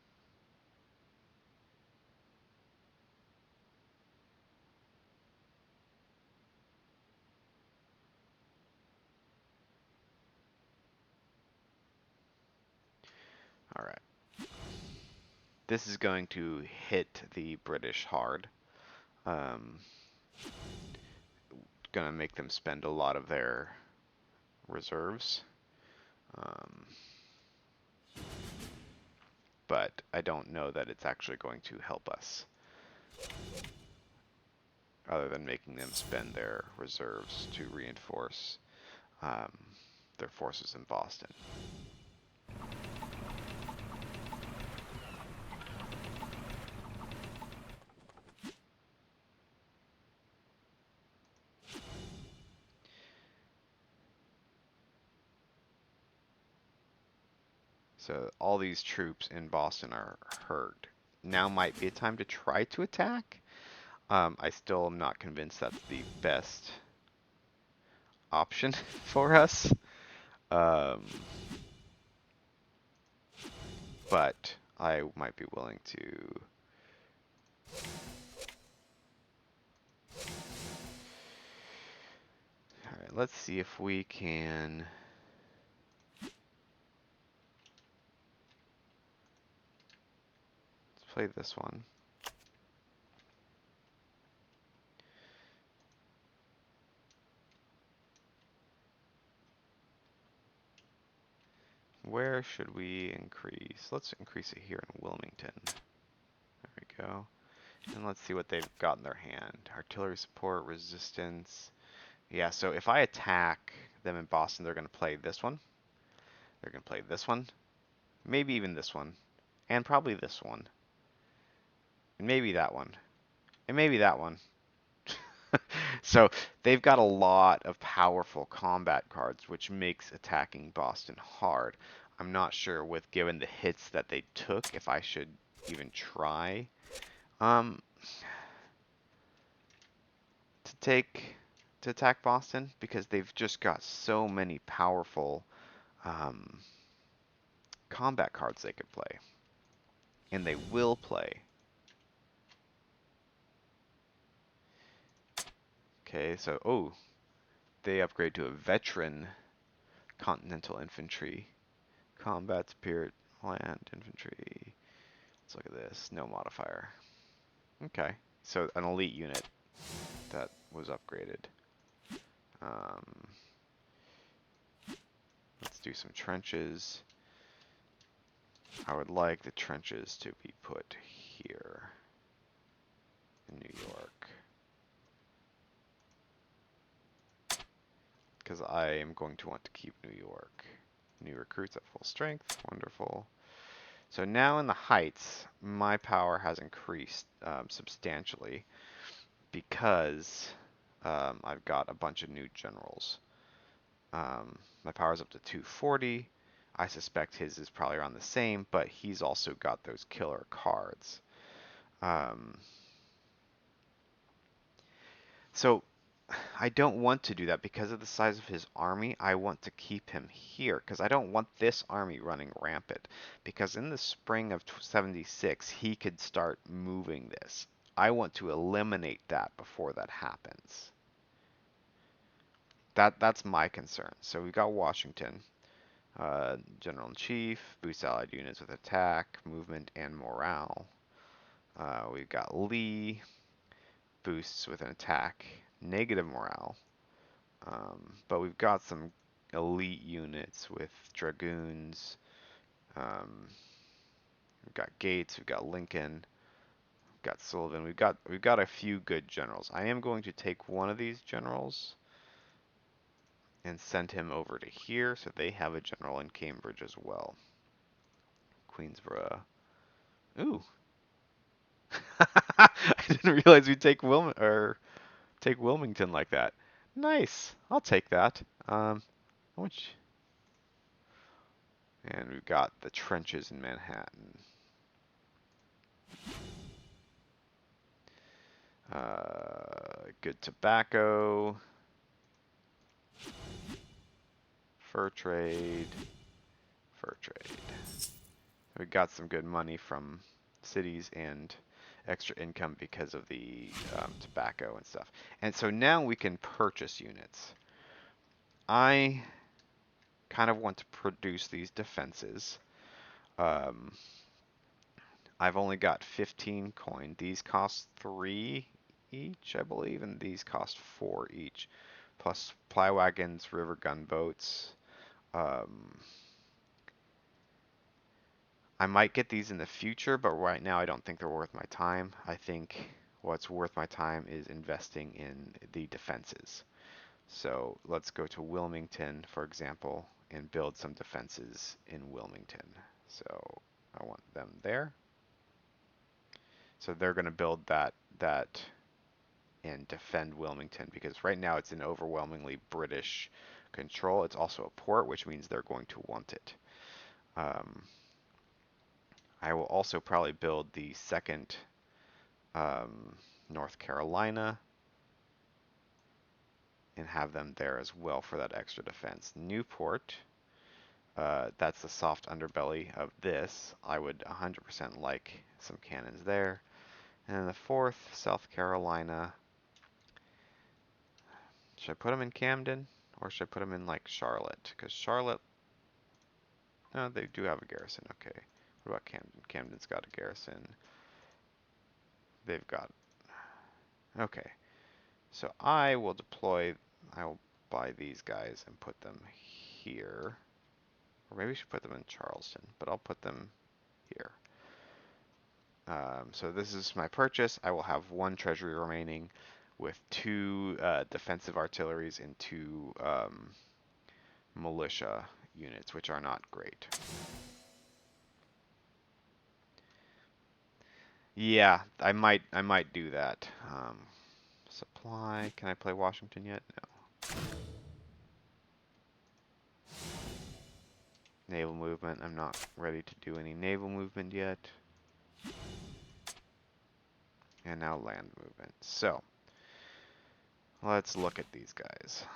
all right. This is going to hit the British hard. Gonna make them spend a lot of their reserves. But I don't know that it's actually going to help us, other than making them spend their reserves to reinforce their forces in Boston. So all these troops in Boston are hurt. Now might be a time to try to attack. I still am not convinced that's the best option for us. But I might be willing to. Alright, let's see if we can. Let's play this one. Where should we increase? Let's increase it here in Wilmington. There we go. And let's see what they've got in their hand. Artillery support, resistance. Yeah, so if I attack them in Boston, they're going to play this one. They're going to play this one. Maybe even this one. And probably this one. And maybe that one. And maybe that one. So they've got a lot of powerful combat cards, which makes attacking Boston hard. I'm not sure, with given the hits that they took, if I should even try to attack Boston, because they've just got so many powerful combat cards they could play, and they will play. Okay, so they upgrade to a veteran Continental Infantry, combat spirit, land infantry. Let's look at this. No modifier. Okay, so an elite unit that was upgraded. Let's do some trenches. I would like the trenches to be put here in New York. because I am going to want to keep New York. New recruits at full strength. Wonderful. So now in the Heights, my power has increased substantially because I've got a bunch of new generals. My power's up to 240. I suspect his is probably around the same, but he's also got those killer cards. So I don't want to do that because of the size of his army. I want to keep him here because I don't want this army running rampant. Because in the spring of 76, he could start moving this. I want to eliminate that before that happens. That's my concern. So we've got Washington, General in Chief, boosts allied units with attack, movement, and morale. We've got Lee, boosts with an attack, negative morale. But we've got some elite units with dragoons. We've got Gates, we've got Lincoln, we've got Sullivan. We've got a few good generals. I am going to take one of these generals and send him over to here, so they have a general in Cambridge as well. Queensborough. Ooh. I didn't realize we'd take Wilmington like that. Nice. I'll take that. How much? And we've got the trenches in Manhattan. Good tobacco. Fur trade. Fur trade. We got some good money from cities and extra income because of the tobacco and stuff. And so now we can purchase units. I kind of want to produce these defenses. I've only got 15 coin. These cost 3 each, I believe, and these cost 4 each. Plus supply wagons, river gunboats. I might get these in the future, but right now I don't think they're worth my time. I think what's worth my time is investing in the defenses. So let's go to Wilmington, for example, and build some defenses in Wilmington. So I want them there. So they're going to build that and defend Wilmington because right now it's in overwhelmingly British control. It's also a port, which means they're going to want it. I will also probably build the second North Carolina and have them there as well for that extra defense. Newport, that's the soft underbelly of this. I would 100% like some cannons there. And then the fourth, South Carolina. Should I put them in Camden or should I put them in like Charlotte? Because Charlotte, no, they do have a garrison. Okay. What about Camden? Camden's got a garrison. They've got. Okay. So I will buy these guys and put them here. Or maybe I should put them in Charleston, but I'll put them here. So this is my purchase. I will have 1 treasury remaining with 2 defensive artilleries and 2 militia units, which are not great. Yeah, I might do that. Supply. Can I play Washington yet? No. Naval movement. I'm not ready to do any naval movement yet. And now land movement. So, let's look at these guys.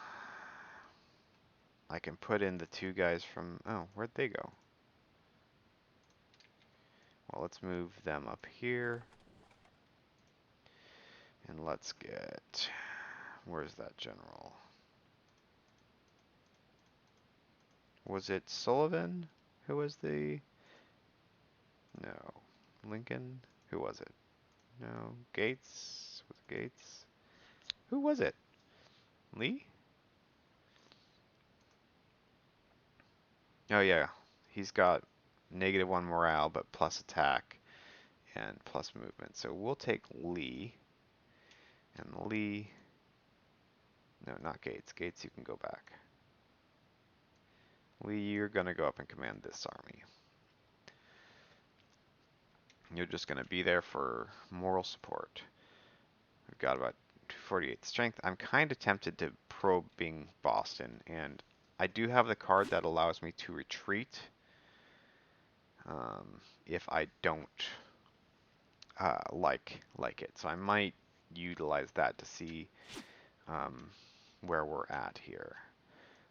I can put in the 2 guys from... Oh, where'd they go? Well, let's move them up here. And let's get... Where's that general? Was it Sullivan? Who was the... No. Lincoln? Who was it? No. Gates? Was it Gates? Who was it? Lee? Oh yeah. He's got -1 morale, but plus attack and plus movement. So we'll take Lee. And Lee... No, not Gates. Gates, you can go back. Lee, you're going to go up and command this army. You're just going to be there for moral support. We've got about 248 strength. I'm kind of tempted to probing Boston, and I do have the card that allows me to retreat if I don't like it. So I might utilize that to see where we're at here.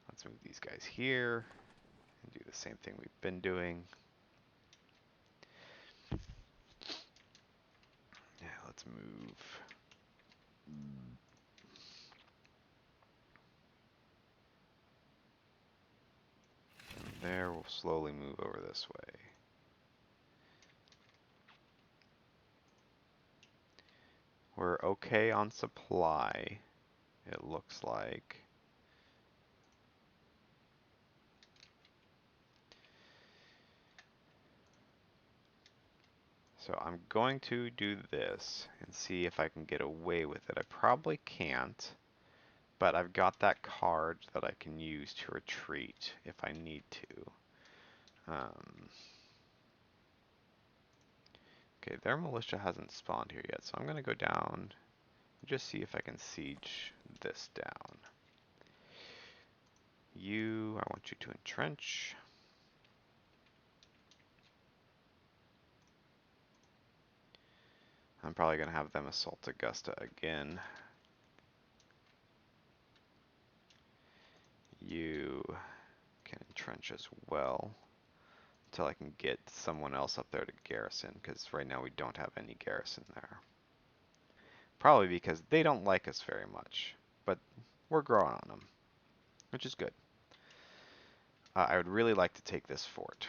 Let's move these guys here and do the same thing we've been doing. Yeah, let's move. From there, we'll slowly move over this way. We're okay on supply, it looks like. So I'm going to do this and see if I can get away with it. I probably can't, but I've got that card that I can use to retreat if I need to. Okay, their militia hasn't spawned here yet, so I'm going to go down and just see if I can siege this down. I want you to entrench. I'm probably going to have them assault Augusta again. You can entrench as well until I can get someone else up there to garrison, because right now we don't have any garrison there. Probably because they don't like us very much, but we're growing on them, which is good. I would really like to take this fort.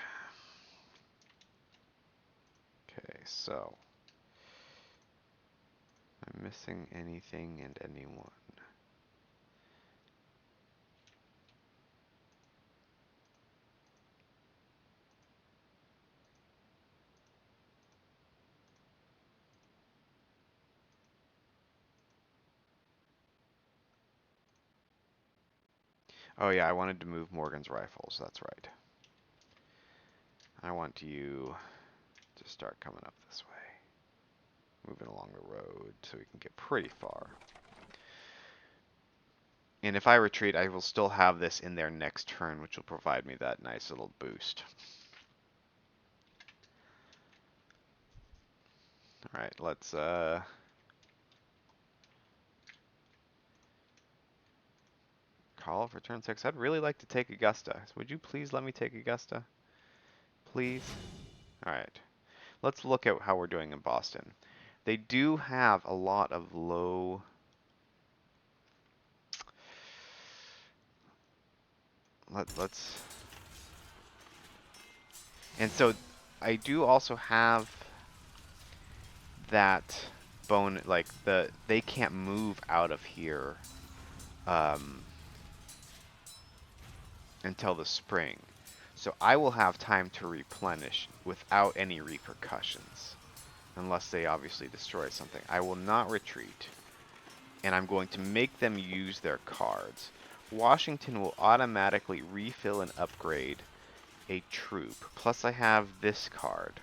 Okay, so I'm missing anything and anyone. Oh yeah, I wanted to move Morgan's rifles, that's right. I want you to start coming up this way. Moving along the road so we can get pretty far. And if I retreat, I will still have this in their next turn, which will provide me that nice little boost. Alright, let's call for turn 6. I'd really like to take Augusta. Would you please let me take Augusta? Please? Alright. Let's look at how we're doing in Boston. They do have a lot of low... Let's... And so I do also have that bone, like they can't move out of here until the spring. So I will have time to replenish without any repercussions, unless they obviously destroy something. I will not retreat, and I'm going to make them use their cards. Washington will automatically refill and upgrade a troop. Plus I have this card.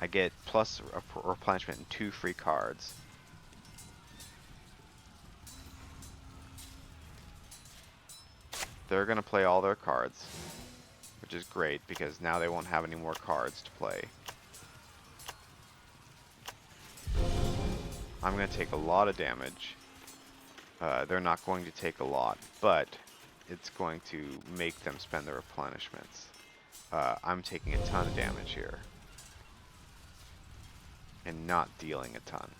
I get plus a replenishment and 2 free cards. They're going to play all their cards, which is great because now they won't have any more cards to play. I'm going to take a lot of damage. They're not going to take a lot, but it's going to make them spend their replenishments. I'm taking a ton of damage here and not dealing a ton.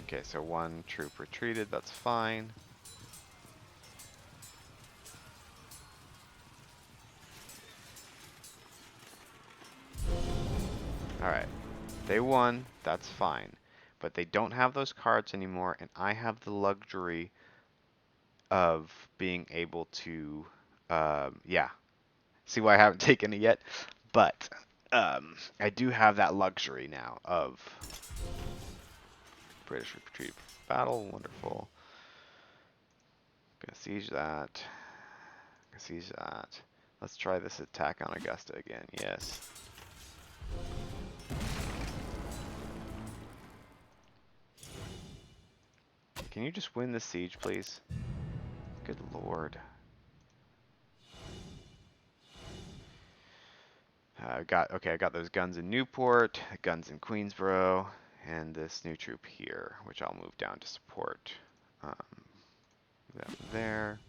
Okay, so 1 troop retreated, that's fine. Alright, they won, that's fine. But they don't have those cards anymore, and I have the luxury of being able to, yeah. See why I haven't taken it yet? But I do have that luxury now of British retreat battle. Wonderful. Gonna siege that. Gonna siege that. Let's try this attack on Augusta again. Yes. Can you just win the siege, please? Good lord. I got those guns in Newport, guns in Queensboro, and this new troop here, which I'll move down to support. Um, them there.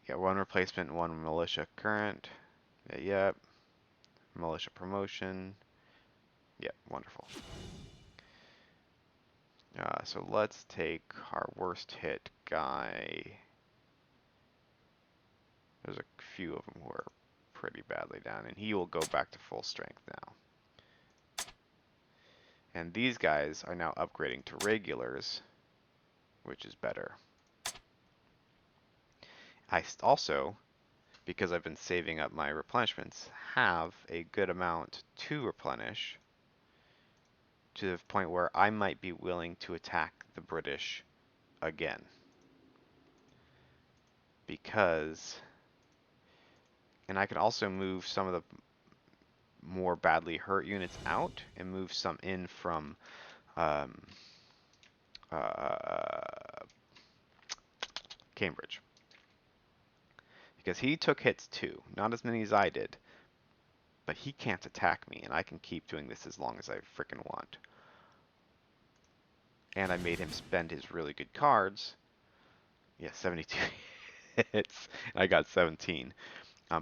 Got one replacement and one militia current. Yep. Militia promotion. Yep, wonderful. So let's take our worst hit guy. There's a few of them who are pretty badly down, and he will go back to full strength now. And these guys are now upgrading to regulars, which is better. I also, because I've been saving up my replenishments, have a good amount to replenish to the point where I might be willing to attack the British again. Because, and I can also move some of the more badly hurt units out and move some in from um, Cambridge. Because he took hits too, not as many as I did, but he can't attack me, and I can keep doing this as long as I frickin' want. And I made him spend his really good cards. Yeah, 72 hits, and I got 17.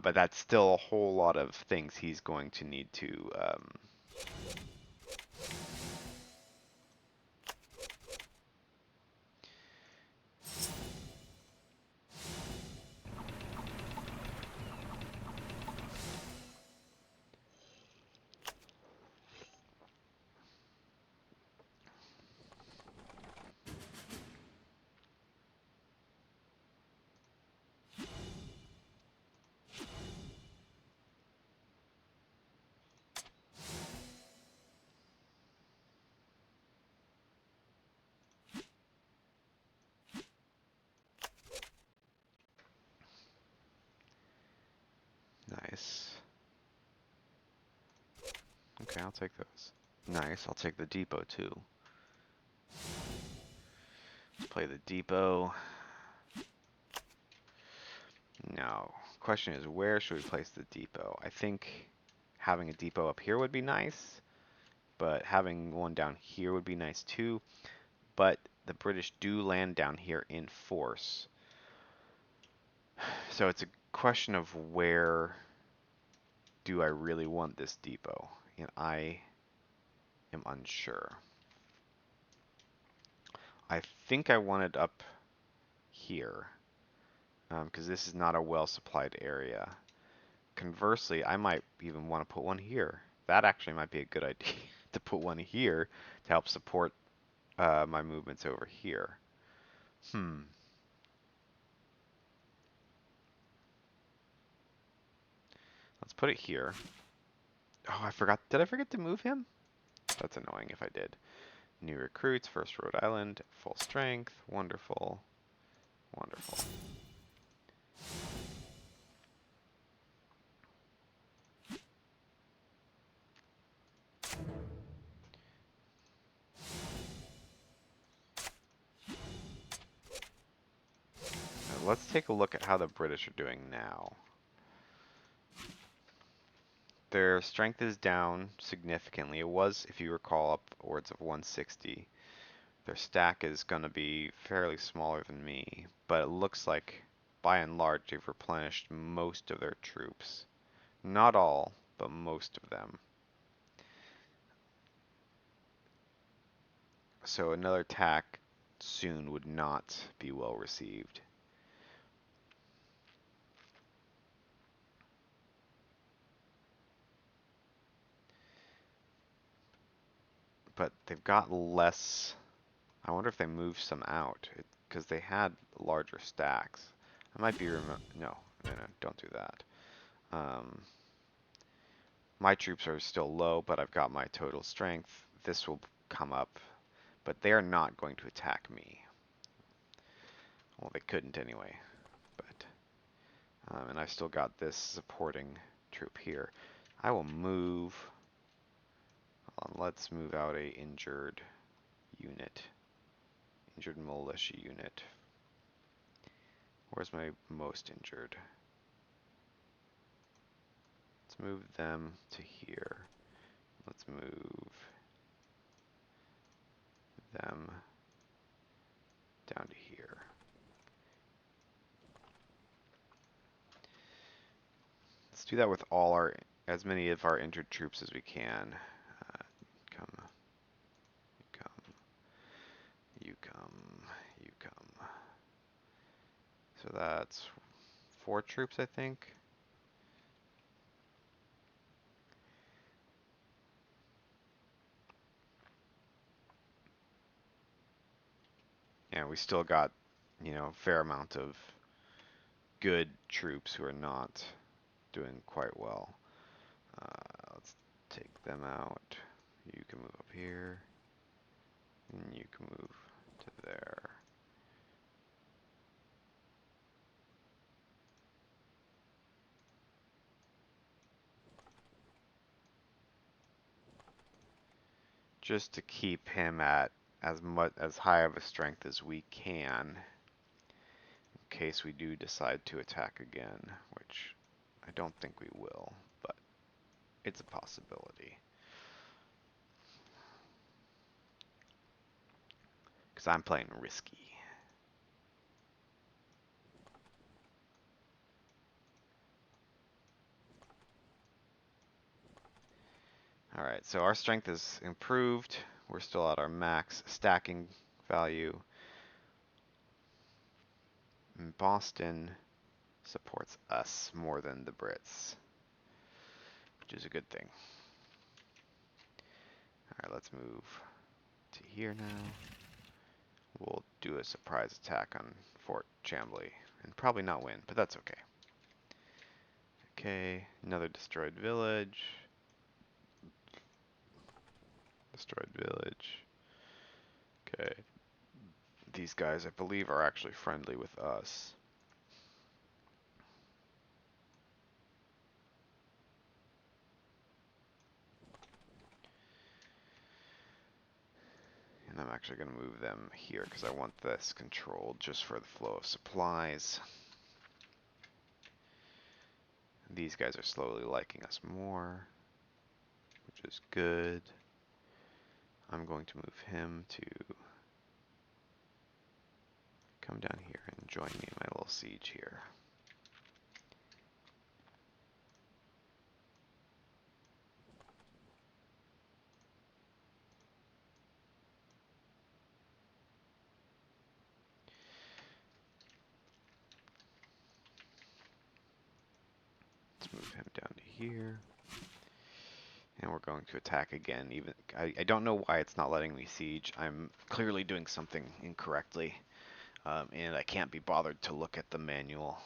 But that's still a whole lot of things he's going to need to nice. Okay, I'll take those. Nice, I'll take the depot too. Let's play the depot. Now, question is, where should we place the depot? I think having a depot up here would be nice, but having one down here would be nice too. But the British do land down here in force. So it's a question of where do I really want this depot? And I am unsure. I think I want it up here, because this is not a well-supplied area. Conversely, I might even want to put one here. That actually might be a good idea to put one here to help support my movements over here. Let's put it here. Oh, I forgot. Did I forget to move him? That's annoying if I did. New recruits, first Rhode Island, full strength. Wonderful. Wonderful. Now, let's take a look at how the British are doing now. Their strength is down significantly. It was, if you recall, upwards of 160. Their stack is going to be fairly smaller than me, but it looks like, by and large, they've replenished most of their troops. Not all, but most of them. So another attack soon would not be well received. But they've got less. I wonder if they moved some out, because they had larger stacks. I might be no, don't do that. My troops are still low, but I've got my total strength. This will come up, but they're not going to attack me. Well, they couldn't anyway, but and I've still got this supporting troop here. I will move. Hold on, let's move out a injured unit, injured militia unit. Where's my most injured? Let's move them to here. Let's move them down to here. Let's do that with all our, as many of our injured troops as we can. Come, you come, you come, you come. So that's 4 troops, I think. And we still got, a fair amount of good troops who are not doing quite well. Let's take them out. You can move up here, and you can move to there. Just to keep him at as high of a strength as we can, in case we do decide to attack again, which I don't think we will, but it's a possibility. Because I'm playing risky. Alright, so our strength is improved. We're still at our max stacking value. And Boston supports us more than the Brits, which is a good thing. Alright, let's move to here now. We'll do a surprise attack on Fort Chambly and probably not win, but that's okay. Okay, another destroyed village. Destroyed village. Okay. These guys, I believe, are actually friendly with us. And I'm actually going to move them here because I want this controlled just for the flow of supplies. These guys are slowly liking us more, which is good. I'm going to move him to come down here and join me in my little siege here. Let's move him down to here. And we're going to attack again. Even I don't know why it's not letting me siege. I'm clearly doing something incorrectly. And I can't be bothered to look at the manual.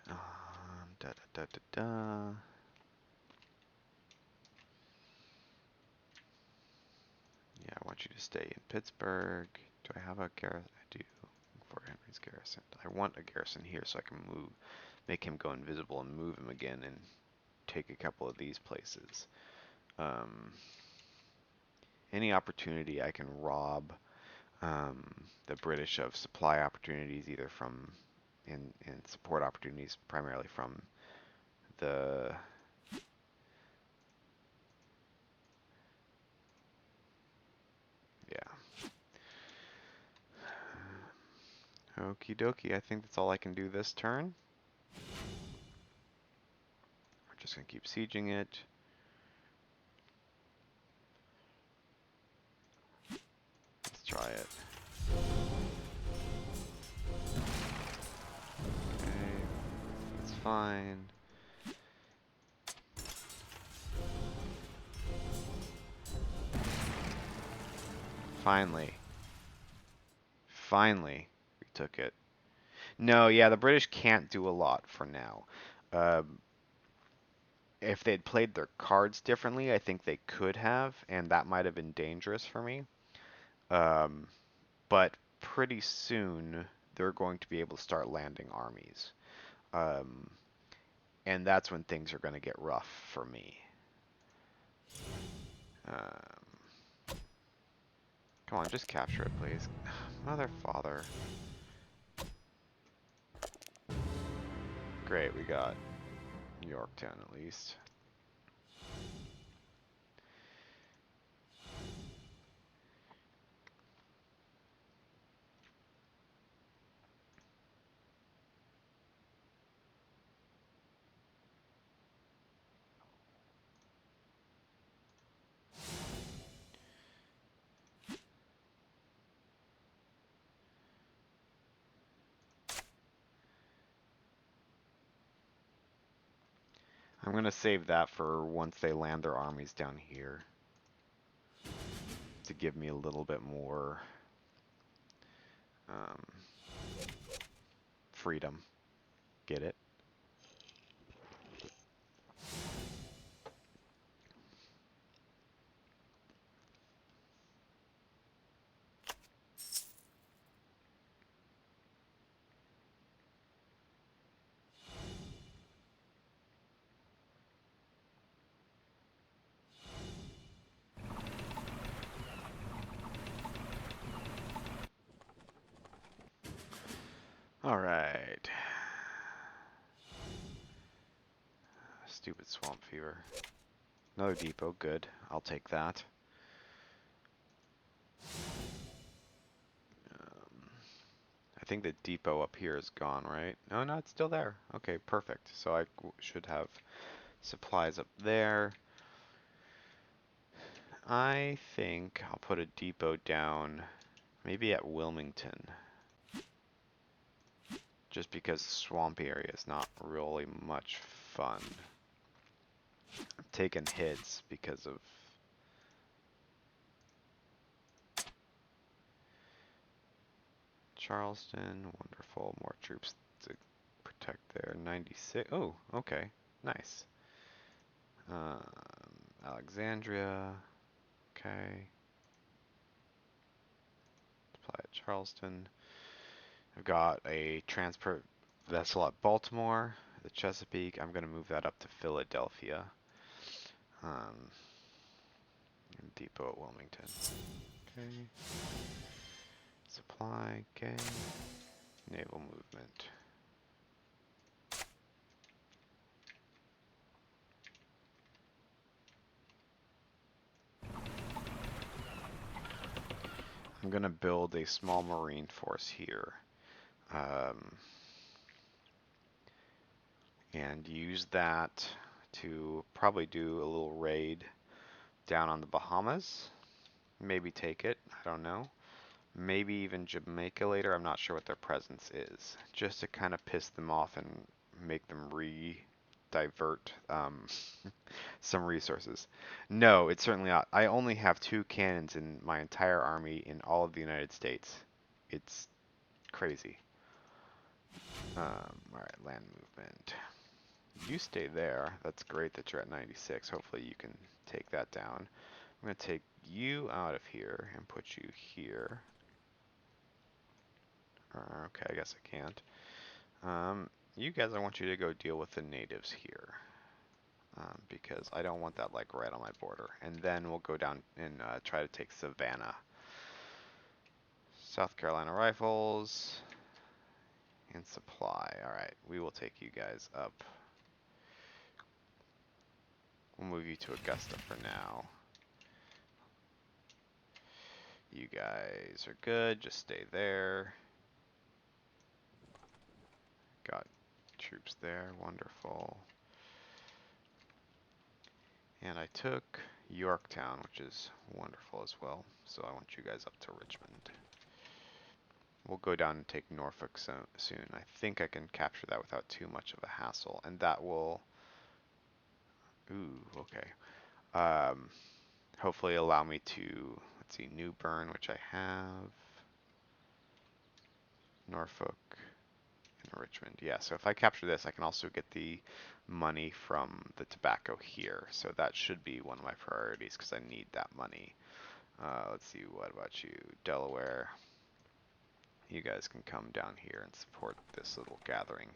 Da, da, da, da, da. Yeah, I want you to stay in Pittsburgh. Do I have a garrison? I do. Fort Henry's garrison. I want a garrison here so I can move, make him go invisible and move him again and take a couple of these places. Any opportunity I can rob the British of supply opportunities, either from in support opportunities, primarily from the yeah. Okie dokie, I think that's all I can do this turn. We're just gonna keep sieging it. Let's try it. Okay, that's fine. Finally. Finally, we took it. No, yeah, the British can't do a lot for now. Um, if they'd played their cards differently, I think they could have, and that might have been dangerous for me. Um, but pretty soon they're going to be able to start landing armies. Um, and that's when things are going to get rough for me. Um, come on, just capture it, please. Mother, father. Great, we got Yorktown at least. I'm going to save that for once they land their armies down here to give me a little bit more um, freedom. Get it? Alright. Stupid swamp fever. Another depot, good. I'll take that. Um, I think the depot up here is gone, right? No, no, it's still there. Okay, perfect. So I should have supplies up there. I think I'll put a depot down maybe at Wilmington. Just because swampy area is not really much fun. I'm taking hits because of Charleston. Wonderful. More troops to protect there. 96. Oh, okay. Nice. Um, Alexandria. Okay. Supply at Charleston. I've got a transport vessel at Baltimore, the Chesapeake. I'm going to move that up to Philadelphia. Um, Depot at Wilmington. Okay. Supply. Okay. Naval movement. I'm going to build a small marine force here. Um, and use that to probably do a little raid down on the Bahamas. Maybe take it. I don't know. Maybe even Jamaica later. I'm not sure what their presence is. Just to kind of piss them off and make them divert some resources. No, it's certainly not. I only have 2 cannons in my entire army in all of the United States. It's crazy. Alright, land movement. You stay there. That's great that you're at 96. Hopefully you can take that down. I'm going to take you out of here and put you here. Okay, I guess I can't. You guys, I want you to go deal with the natives here. Because I don't want that like right on my border. And then we'll go down and try to take Savannah. South Carolina Rifles and supply. Alright, we will take you guys up. We'll move you to Augusta for now. You guys are good, just stay there. Got troops there, wonderful. And I took Yorktown, which is wonderful as well. So I want you guys up to Richmond. We'll go down and take Norfolk soon. I think I can capture that without too much of a hassle. And that will... Ooh, okay. Hopefully allow me to, let's see, New Bern, which I have. Norfolk and Richmond. Yeah, so if I capture this, I can also get the money from the tobacco here. So that should be one of my priorities because I need that money. Let's see, what about you? Delaware. You guys can come down here and support this little gathering.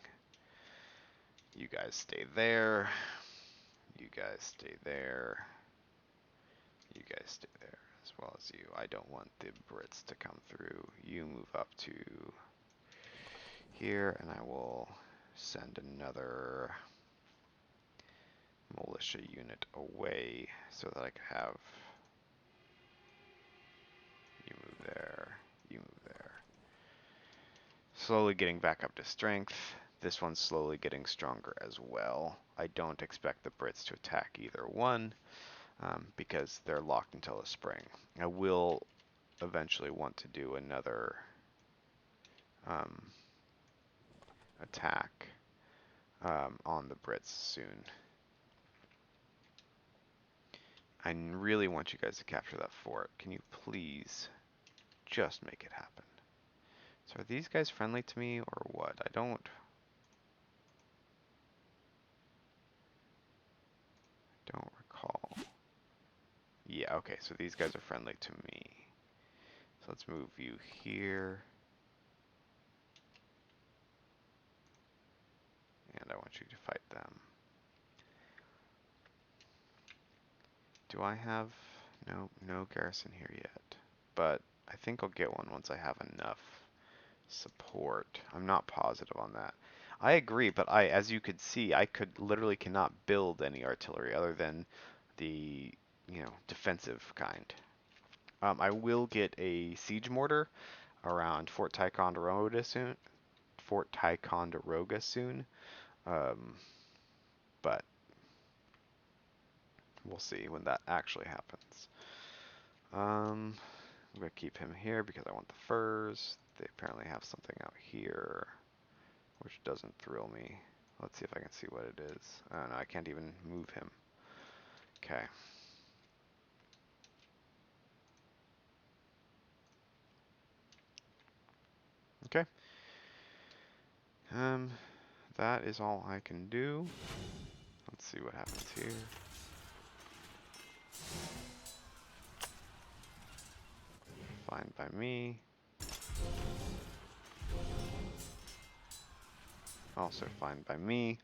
You guys stay there. You guys stay there. You guys stay there as well as you. I don't want the Brits to come through. You move up to here, and I will send another militia unit away so that I can have you move there, you move there. Slowly getting back up to strength. This one's slowly getting stronger as well. I don't expect the Brits to attack either one because they're locked until the spring. I will eventually want to do another attack on the Brits soon. I really want you guys to capture that fort. Can you please just make it happen? So are these guys friendly to me or what? I don't recall. Yeah, okay, so these guys are friendly to me. So let's move you here. And I want you to fight them. Do I have... no garrison here yet. But I think I'll get one once I have enough support. I'm not positive on that. I agree, but as you could see, I literally cannot build any artillery other than the, defensive kind. I will get a siege mortar around Fort Ticonderoga soon. But we'll see when that actually happens. I'm gonna keep him here because I want the furs. They apparently have something out here, which doesn't thrill me. Let's see if I can see what it is. Oh no, I can't even move him. Okay. Okay. That is all I can do. Let's see what happens here. Fine by me. Also fine by me.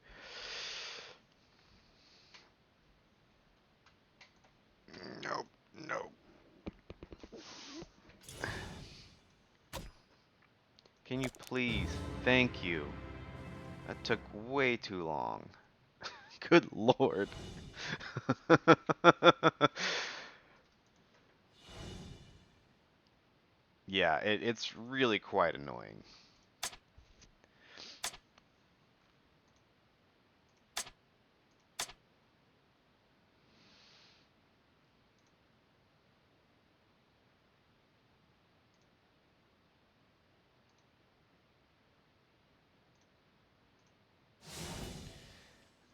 Nope, nope. Can you please? Thank you. That took way too long. Good lord. Yeah, it's really quite annoying.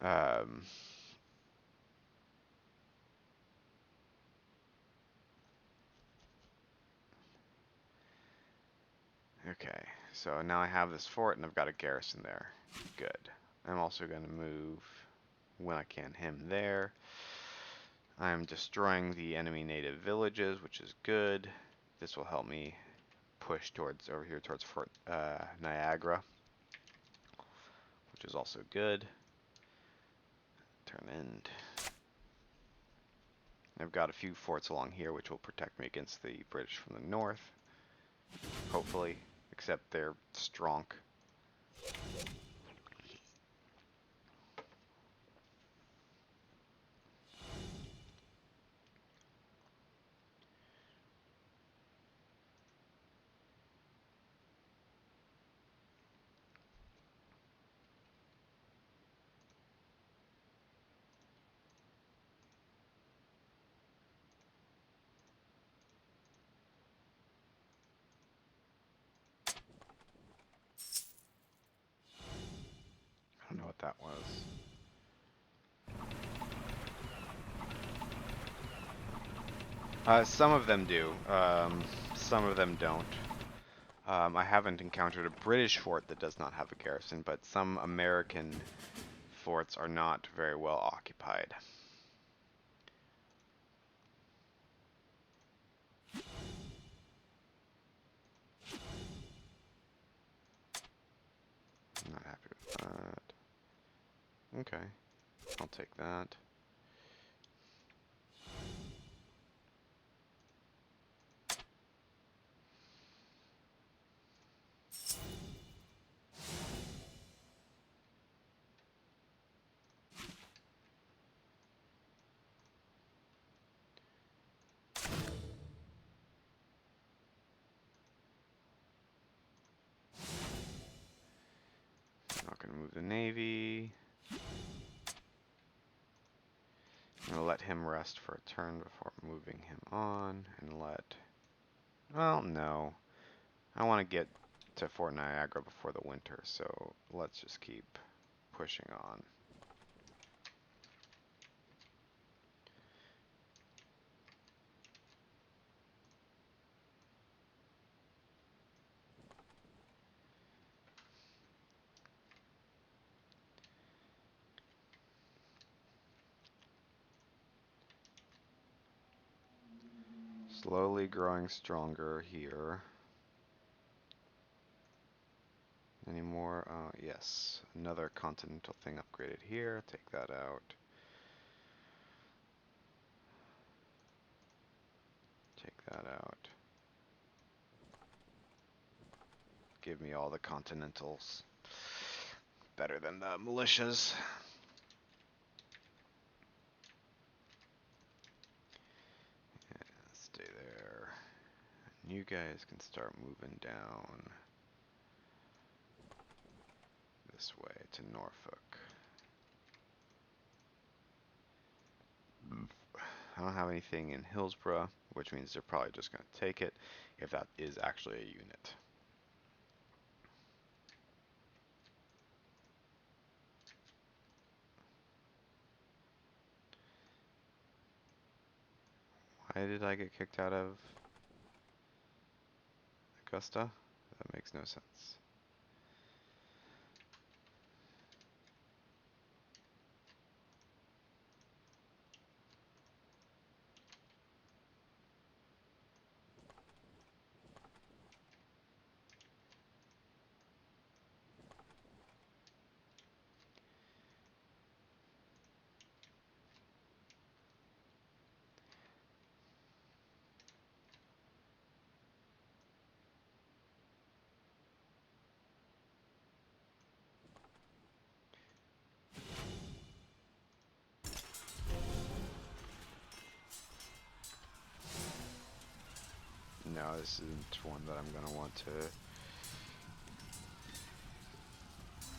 Um, okay, so now I have this fort and I've got a garrison there. Good. I'm also going to move, when I can, him there. I'm destroying the enemy native villages, which is good. This will help me push over here towards Fort Niagara, which is also good. Turn end. I've got a few forts along here which will protect me against the British from the north. Hopefully, except they're strong. I don't know what that was. Some of them do. Some of them don't. I haven't encountered a British fort that does not have a garrison, but some American forts are not very well occupied. I'm not happy with that. Okay, I'll take that. I'm not going to move the Navy. I'm going to let him rest for a turn before moving him on, and let... Well, no. I want to get to Fort Niagara before the winter, so let's just keep pushing on. Slowly growing stronger here. Any more? Yes. Another continental thing upgraded here. Take that out. Take that out. Give me all the continentals. Better than the militias. Yeah, stay there. And you guys can start moving down this way to Norfolk. I don't have anything in Hillsborough, which means they're probably just going to take it if that is actually a unit. Why did I get kicked out of Augusta? That makes no sense. No, this isn't one that I'm going to want to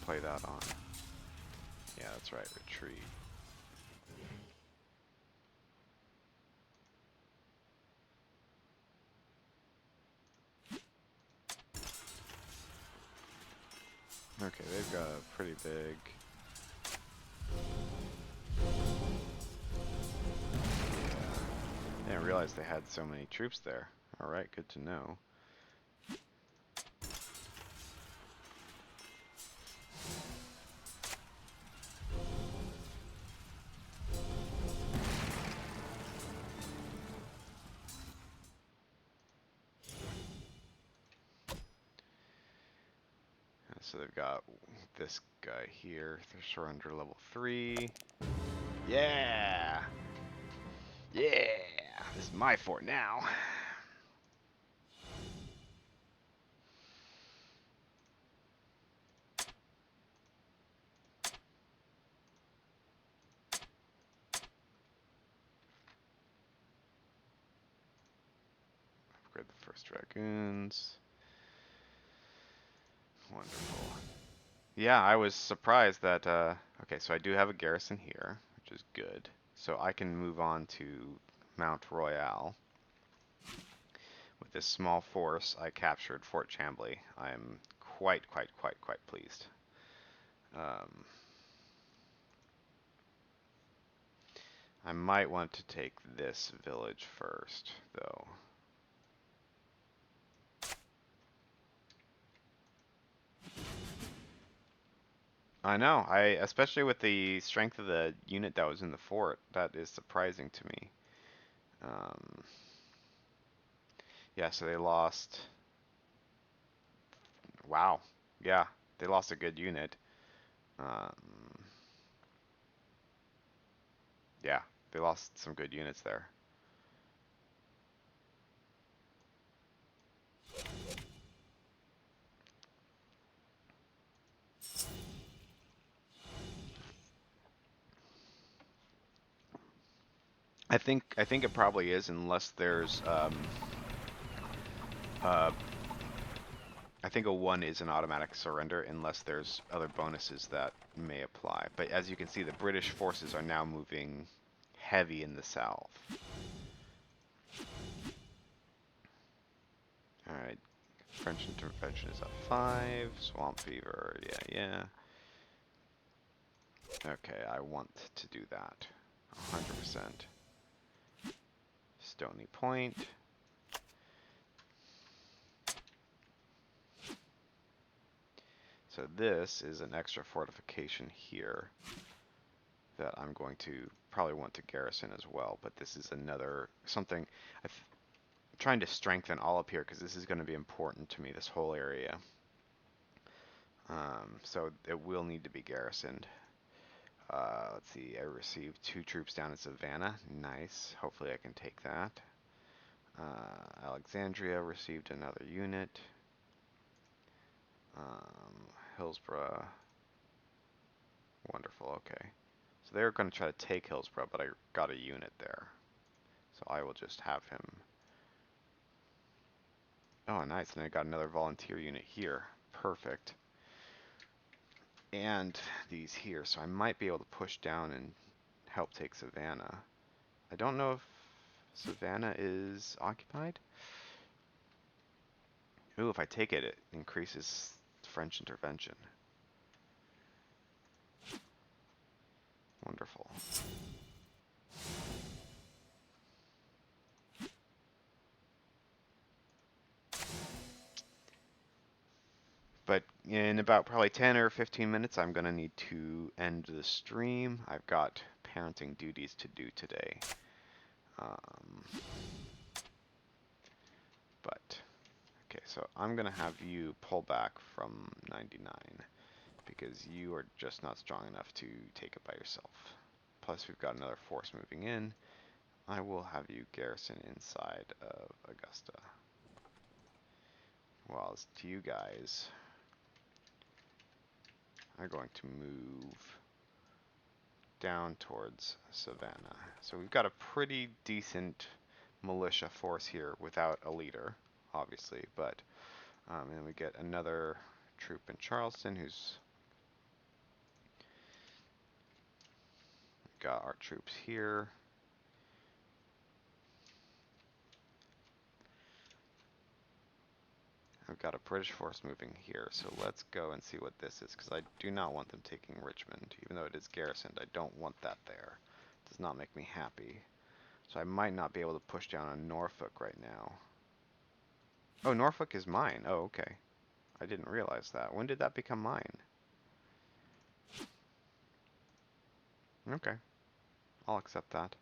play that on. Yeah, that's right, retreat. Okay, they've got a pretty big... Yeah, I didn't realize they had so many troops there. Alright, good to know. So they've got this guy here. They're surrender level 3. Yeah! Yeah! This is my fort now. Upgrade the first dragoons. Wonderful. Yeah, I was surprised that, okay, so I do have a garrison here, which is good. So I can move on to Mount Royal. With this small force, I captured Fort Chambly. I'm quite pleased. I might want to take this village first, though. I know. Especially with the strength of the unit that was in the fort, that is surprising to me. Um, yeah, so they lost. Wow. Yeah, they lost a good unit. Um, yeah, they lost some good units there. I think it probably is unless there's uh I think a 1 is an automatic surrender unless there's other bonuses that may apply. But as you can see, the British forces are now moving heavy in the south. Alright, French intervention is at 5. Swamp fever, yeah. Okay, I want to do that. 100%. Stony Point. So this is an extra fortification here that I'm going to probably want to garrison as well, but this is another something I'm trying to strengthen all up here because this is going to be important to me, this whole area. So it will need to be garrisoned. Let's see, I received 2 troops down in Savannah. Nice. Hopefully I can take that. Alexandria received another unit. Hillsborough. Wonderful, okay. So they're going to try to take Hillsborough, but I got a unit there. So I will just have him. Oh, nice. And I got another volunteer unit here. Perfect. And these here. So I might be able to push down and help take Savannah. I don't know if Savannah is occupied. Ooh, if I take it, it increases French intervention. Wonderful. But in about probably 10 or 15 minutes, I'm going to need to end the stream. I've got parenting duties to do today. Um, but, okay, so I'm going to have you pull back from 99 because you are just not strong enough to take it by yourself. Plus, we've got another force moving in. I will have you garrison inside of Augusta. Whilst you guys are going to move down towards Savannah. So we've got a pretty decent militia force here without a leader, obviously, but and we get another troop in Charleston who's got our troops here. I've got a British force moving here, so let's go and see what this is, because I do not want them taking Richmond. Even though it is garrisoned, I don't want that there. It does not make me happy. So I might not be able to push down on Norfolk right now. Oh, Norfolk is mine. Oh, okay. I didn't realize that. When did that become mine? Okay, I'll accept that.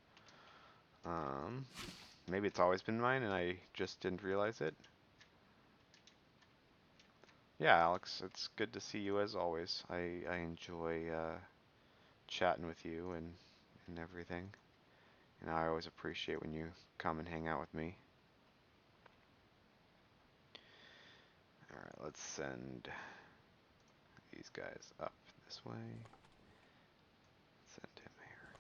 Um, Maybe it's always been mine and I just didn't realize it. Yeah, Alex, it's good to see you as always. I enjoy chatting with you and everything. And I always appreciate when you come and hang out with me. Alright, let's send these guys up this way. Send him here.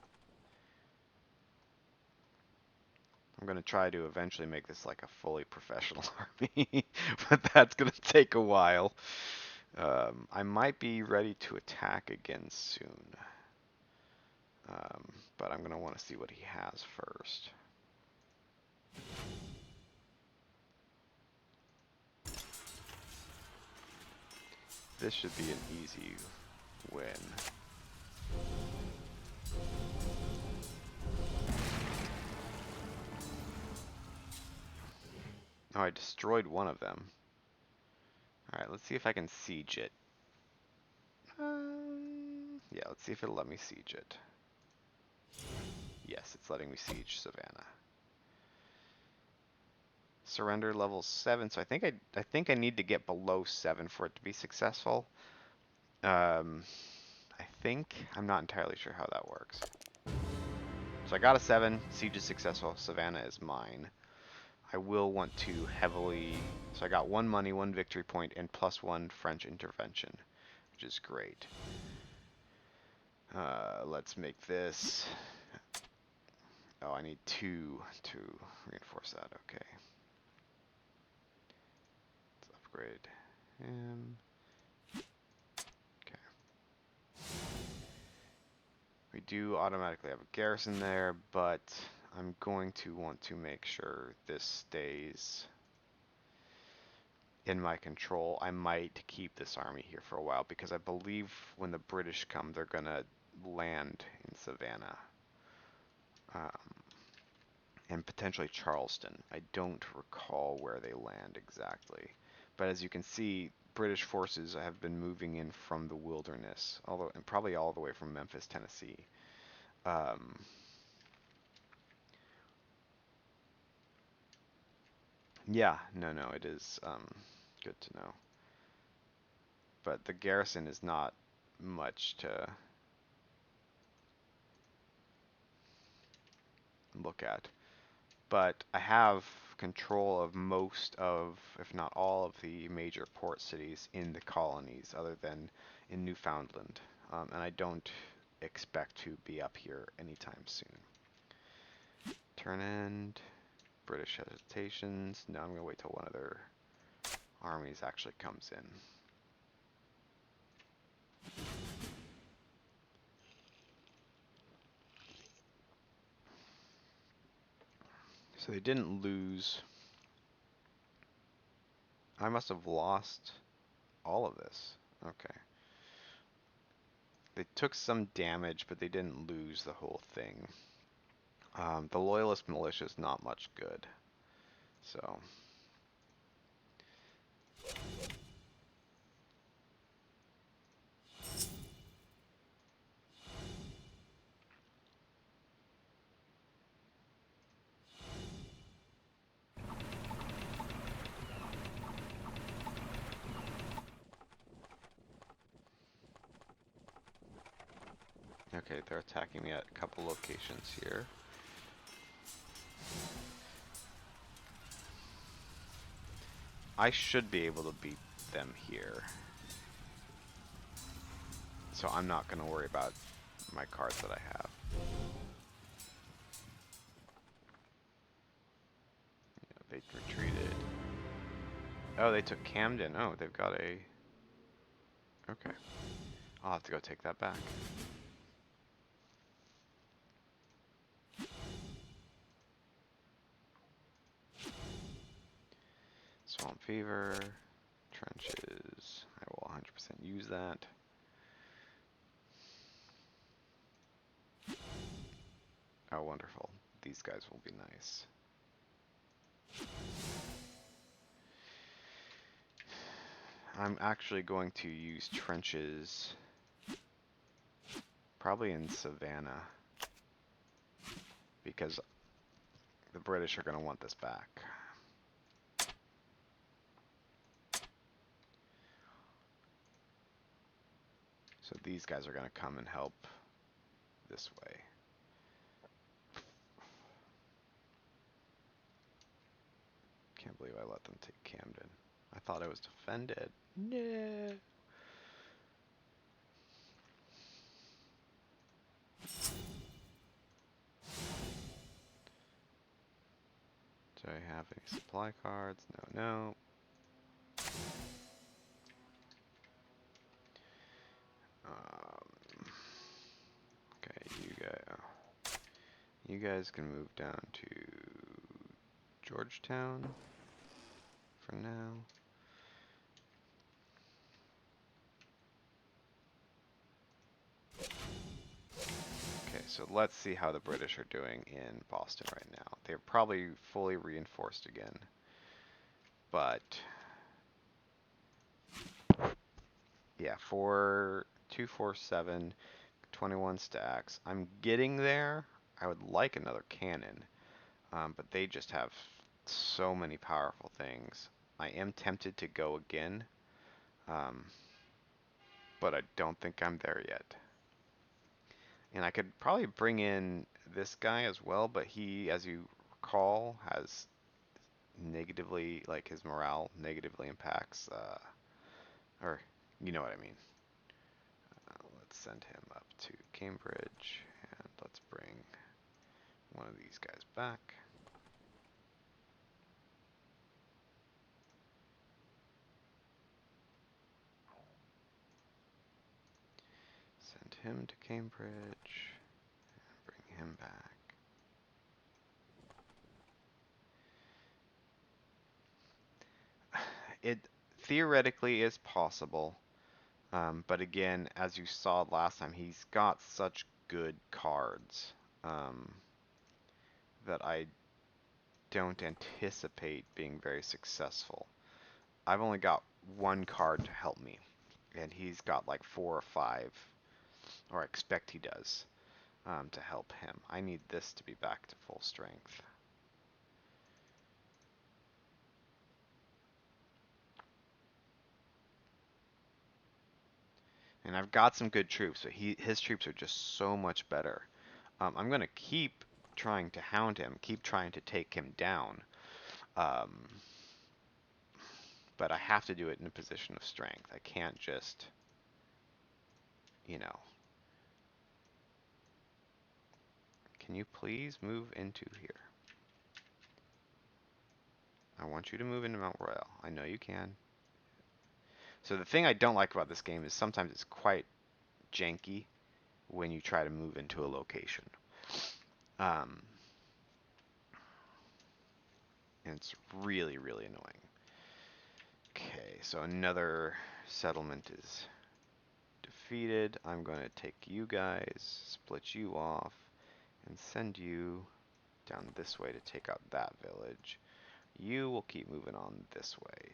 I'm going to try to eventually make this like a fully professional army, but that's going to take a while. I might be ready to attack again soon. But I'm going to want to see what he has first. This should be an easy win. Oh, I destroyed one of them. Alright, let's see if I can siege it. Yeah, let's see if it'll let me siege it. Yes, it's letting me siege Savannah. Surrender level 7, so I think I need to get below 7 for it to be successful. I think I'm not entirely sure how that works. So I got a 7, siege is successful, Savannah is mine. I will want to heavily, so I got 1 money, 1 victory point, and +1 French intervention, which is great. Let's make this, oh, I need 2 to reinforce that, okay. Let's upgrade him. Okay. We do automatically have a garrison there, but I'm going to want to make sure this stays in my control. I might keep this army here for a while because I believe when the British come, they're gonna land in Savannah. And potentially Charleston. I don't recall where they land exactly. But as you can see, British forces have been moving in from the wilderness, although and probably all the way from Memphis, Tennessee. Yeah, no, it is good to know. But the garrison is not much to look at. But I have control of most of, if not all of the major port cities in the colonies, other than in Newfoundland. And I don't expect to be up here anytime soon. Turn end, British hesitations. No, I'm going to wait till one of their armies actually comes in. So they didn't lose. I must have lost all of this. Okay. They took some damage, but they didn't lose the whole thing. The Loyalist militia is not much good. So. Okay, they're attacking me at a couple locations here. I should be able to beat them here. So I'm not going to worry about my cards that I have. Yeah, they retreated. Oh, they took Camden. Oh, they've got a... Okay. I'll have to go take that back. Swamp Fever. Trenches. I will 100% use that. Oh, wonderful. These guys will be nice. I'm actually going to use trenches probably in Savannah because the British are going to want this back. So these guys are going to come and help this way. Can't believe I let them take Camden. I thought I was defended. No. Do I have any supply cards? No. Okay, you guys can move down to Georgetown for now. Okay, so let's see how the British are doing in Boston right now. They're probably fully reinforced again. But yeah, for 247, 21 stacks. I'm getting there. I would like another cannon, but they just have so many powerful things. I am tempted to go again, um, but I don't think I'm there yet. And I could probably bring in this guy as well, but he, as you recall, has negatively, like his morale negatively impacts, or you know what I mean. Let's send him up to Cambridge, and let's bring one of these guys back. Send him to Cambridge, and bring him back. It theoretically is possible, but again, as you saw last time, he's got such good cards um, that I don't anticipate being very successful. I've only got one card to help me, and he's got like 4 or 5, or I expect he does, to help him. I need this to be back to full strength. And I've got some good troops, but his troops are just so much better. I'm going to keep trying to hound him, keep trying to take him down. Um, but I have to do it in a position of strength. I can't just, you know. Can you please move into here? I want you to move into Mount Royal. I know you can. So the thing I don't like about this game is sometimes it's quite janky when you try to move into a location. Um, and it's really, really annoying. Okay, so another settlement is defeated. I'm going to take you guys, split you off, and send you down this way to take out that village. You will keep moving on this way.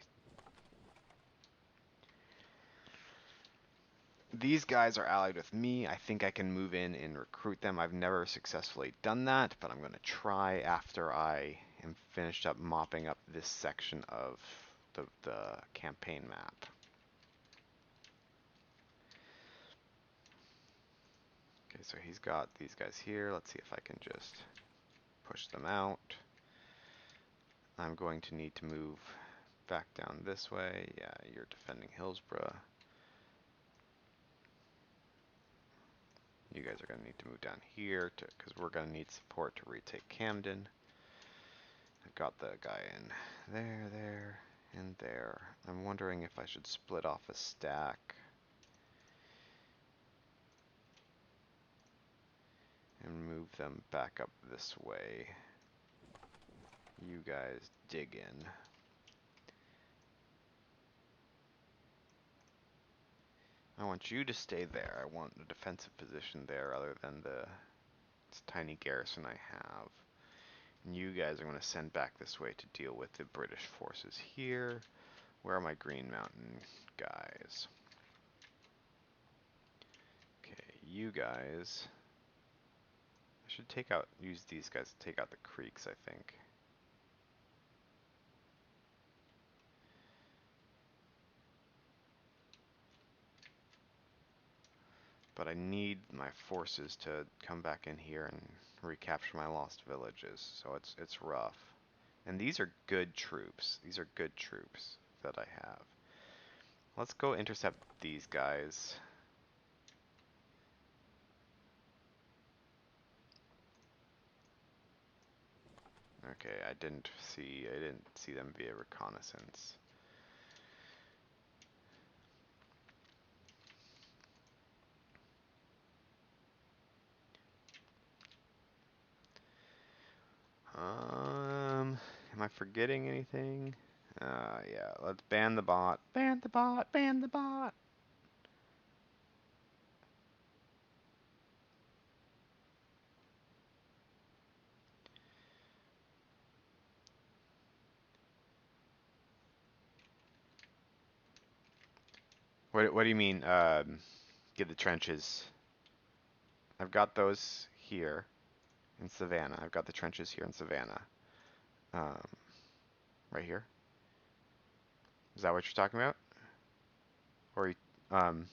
These guys are allied with me. I think I can move in and recruit them. I've never successfully done that, but I'm going to try after I am finished up mopping up this section of the campaign map. Okay, so he's got these guys here. Let's see if I can just push them out. I'm going to need to move back down this way. Yeah, you're defending Hillsborough. You guys are going to need to move down here because we're going to need support to retake Camden. I've got the guy in there, and there. I'm wondering if I should split off a stack and move them back up this way. You guys dig in. I want you to stay there. I want a defensive position there other than the tiny garrison I have. And you guys are going to send back this way to deal with the British forces here. Where are my Green Mountain guys? Okay, you guys. I should use these guys to take out the creeks, I think. But I need my forces to come back in here and recapture my lost villages, so it's rough. And these are good troops. These are good troops that I have. Let's go intercept these guys. Okay, I didn't see them via reconnaissance. Am I forgetting anything? Yeah, let's ban the bot. Ban the bot, ban the bot. What do you mean, get the trenches. I've got those here in Savannah. I've got the trenches here in Savannah. Um, right here. Is that what you're talking about? Or um,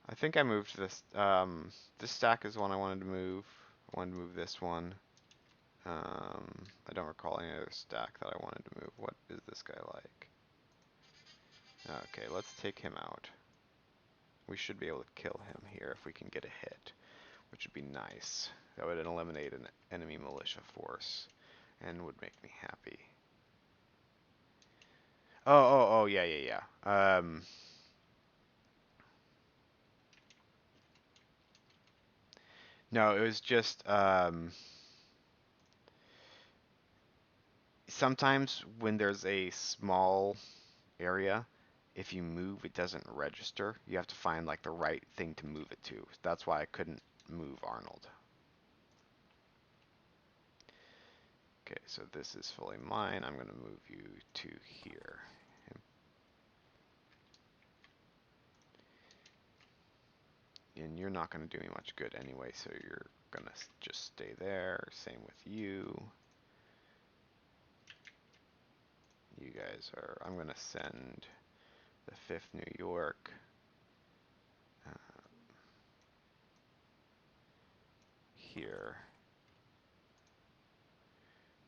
I think I moved this. This stack is the one I wanted to move. I wanted to move this one. I don't recall any other stack that I wanted to move. What is this guy like? Okay, let's take him out. We should be able to kill him here if we can get a hit, which would be nice. That would eliminate an enemy militia force and would make me happy. Oh, yeah. No, it was just, sometimes when there's a small area, if you move, it doesn't register. You have to find like the right thing to move it to. That's why I couldn't move Arnold. Okay, so this is fully mine. I'm going to move you to here. And you're not going to do me much good anyway, so you're going to just stay there. Same with you. You guys are, I'm going to send the 5th New York here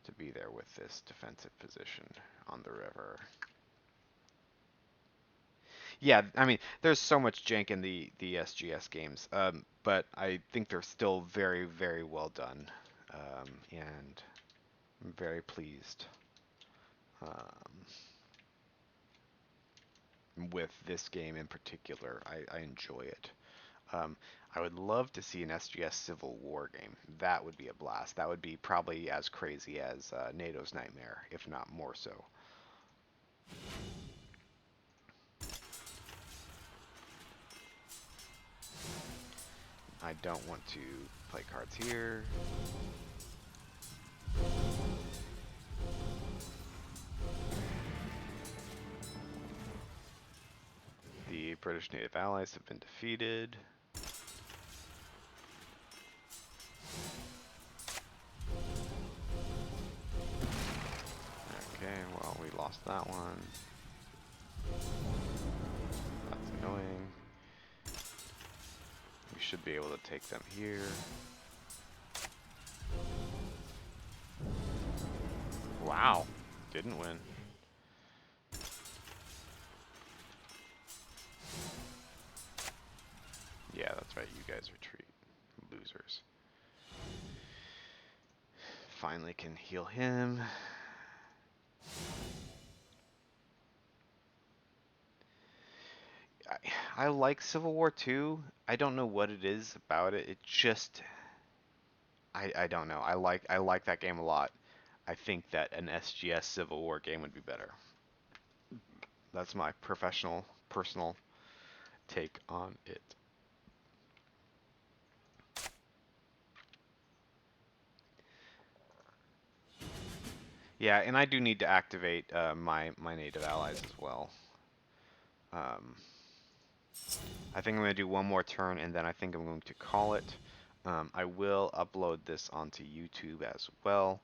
to be there with this defensive position on the river. Yeah, I mean, there's so much jank in the SGS games, but I think they're still very, very well done, and I'm very pleased with this game in particular. I enjoy it. I would love to see an SGS Civil War game. That would be a blast. That would be probably as crazy as NATO's Nightmare, if not more so. I don't want to play cards here. The British native allies have been defeated. Okay, well, we lost that one. That's annoying. We should be able to take them here. Wow, didn't win. Yeah, that's right, you guys retreat. Losers. Finally can heal him. I like Civil War 2. I don't know what it is about it. It just I don't know. I like that game a lot. I think that an SGS Civil War game would be better. That's my personal take on it. Yeah, and I do need to activate my native allies as well. I think I'm going to do one more turn, and then I think I'm going to call it. I will upload this onto YouTube as well.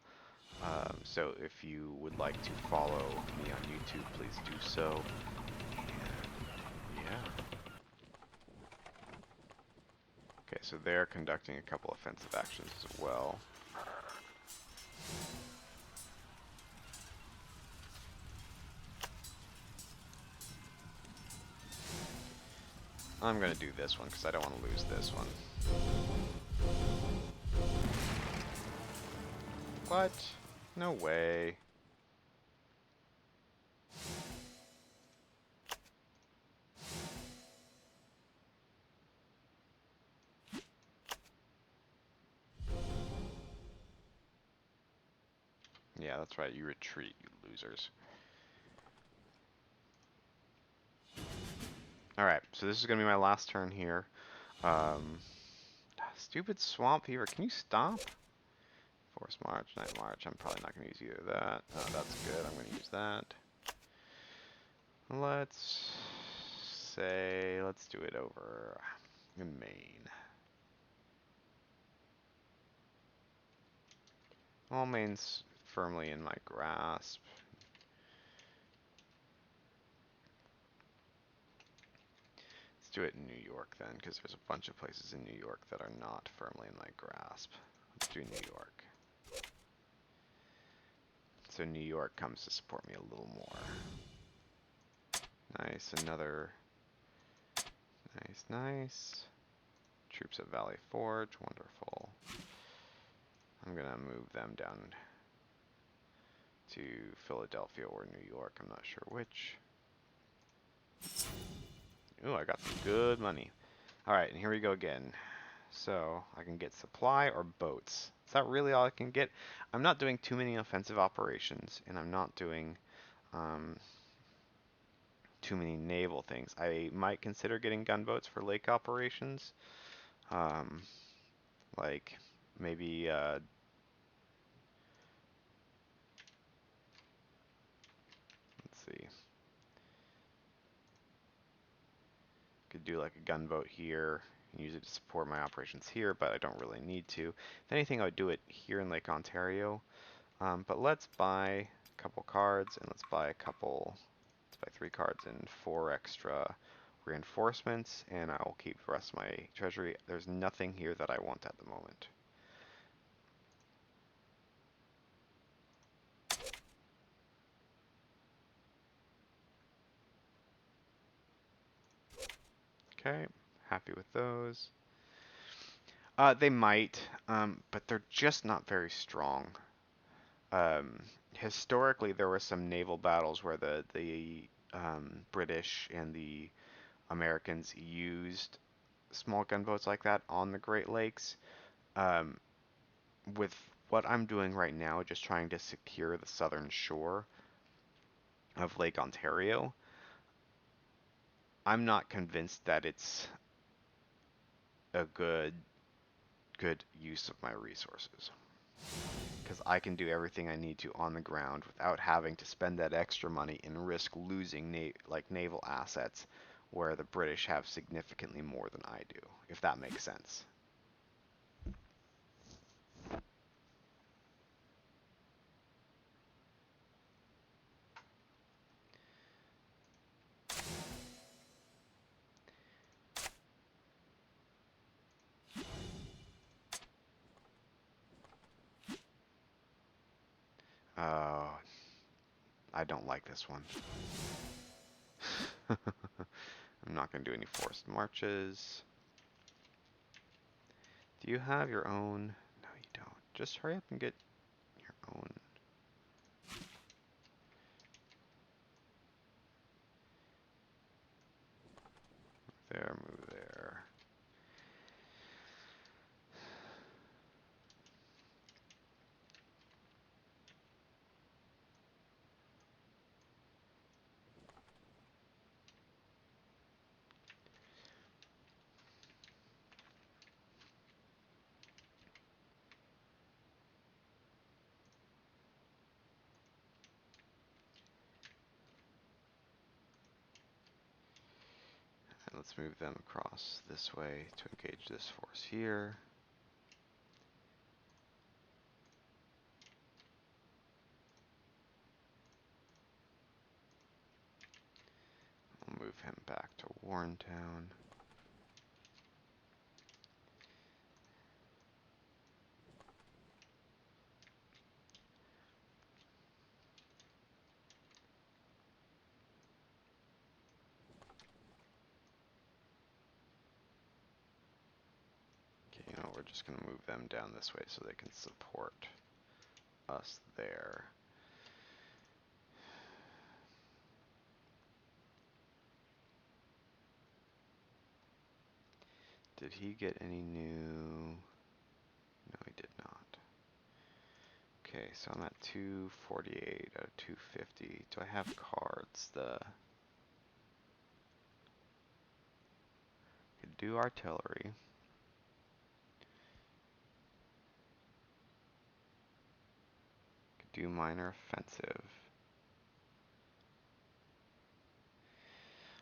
So if you would like to follow me on YouTube, please do so. And yeah. Okay, so they're conducting a couple offensive actions as well. I'm going to do this one because I don't want to lose this one. What? No way. Yeah, that's right. You retreat, you losers. Alright, so this is going to be my last turn here. Um, Stupid Swamp Fever, can you stop? Force March, Night March, I'm probably not going to use either of that. That's good, I'm going to use that. Let's say, let's do it over in Maine. Well, Maine's firmly in my grasp. Let's do it in New York then, because there's a bunch of places in New York that are not firmly in my grasp. Let's do New York. So New York comes to support me a little more. Nice, another. Nice, nice. Troops at Valley Forge, wonderful. I'm gonna move them down to Philadelphia or New York, I'm not sure which. Ooh, I got some good money. Alright, and here we go again. So, I can get supply or boats. Is that really all I can get? I'm not doing too many offensive operations, and I'm not doing too many naval things. I might consider getting gunboats for lake operations. Um, like, maybe, let's see. Could do like a gunboat here and use it to support my operations here, but I don't really need to. If anything, I would do it here in Lake Ontario. But let's buy a couple cards, and let's buy 3 cards and 4 extra reinforcements, and I will keep the rest of my treasury. There's nothing here that I want at the moment. Okay, happy with those. They might, but they're just not very strong. Um, Historically, there were some naval battles where the British and the Americans used small gunboats like that on the Great Lakes. Um, with what I'm doing right now, just trying to secure the southern shore of Lake Ontario, I'm not convinced that it's a good use of my resources. Because I can do everything I need to on the ground without having to spend that extra money and risk losing naval assets where the British have significantly more than I do, if that makes sense. Uh, I don't like this one. I'm not going to do any forced marches. Do you have your own? No, you don't. Just hurry up and get your own. There, move there. And let's move them across this way to engage this force here. We'll move him back to Warrentown. Okay, you know, we're just going to move them down this way so they can support us there. Did he get any new? No, he did not. Okay, so I'm at 248 out of 250. Do I have cards? do artillery. Could do minor offensive.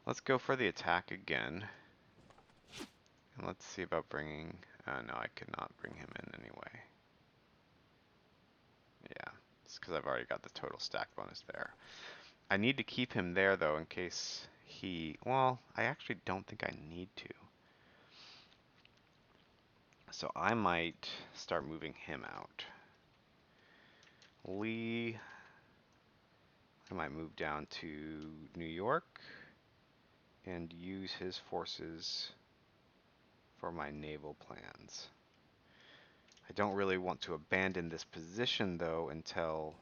Let's go for the attack again. And let's see about bringing... no, I could not bring him in anyway. Yeah, it's because I've already got the total stack bonus there. I need to keep him there, though, in case he... Well, I actually don't think I need to. So I might start moving him out. Lee... I might move down to New York and use his forces for my naval plans. I don't really want to abandon this position, though, until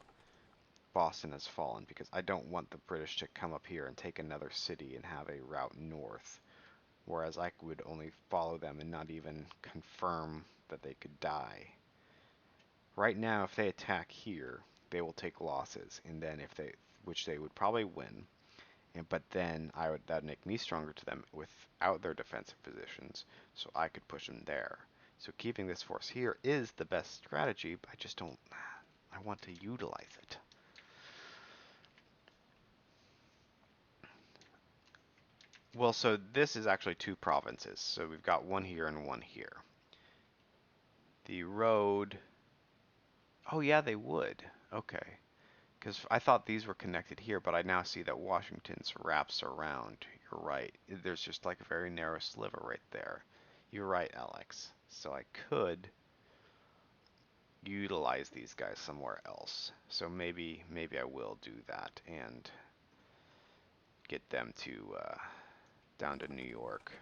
Boston has fallen, because I don't want the British to come up here and take another city and have a route north, whereas I would only follow them and not even confirm that they could die. Right now, if they attack here, they will take losses, and then if they, which they would probably win, but then that'd make me stronger to them without their defensive positions, so I could push them there. So keeping this force here is the best strategy, but I just don't, I want to utilize it. Well, so this is actually two provinces, so we've got one here and one here. The road, oh yeah, they would, okay. Because I thought these were connected here, but I now see that Washington's wraps around. You're right. There's just like a very narrow sliver right there. You're right, Alex. So I could utilize these guys somewhere else. So maybe I will do that and get them to down to New York.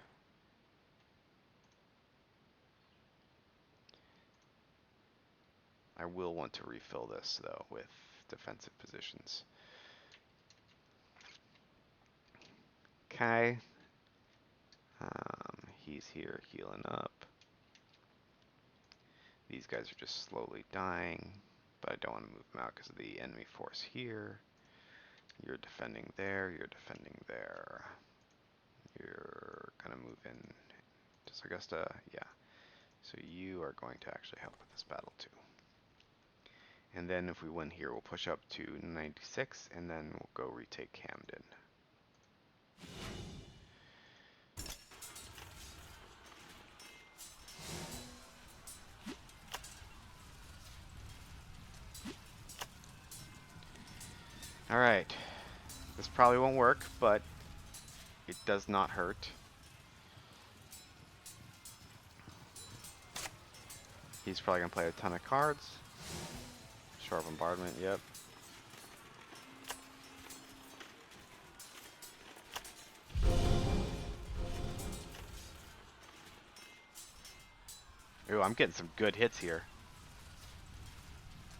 I will want to refill this though with defensive positions. Okay. He's here healing up. These guys are just slowly dying, but I don't want to move them out because of the enemy force here. You're defending there, you're defending there. You're gonna move in. Does Augusta? Yeah. So you are going to actually help with this battle too. And then if we win here, we'll push up to 96, and then we'll go retake Camden. Alright. This probably won't work, but it does not hurt. He's probably going to play a ton of cards. Short bombardment, yep. Ooh, I'm getting some good hits here.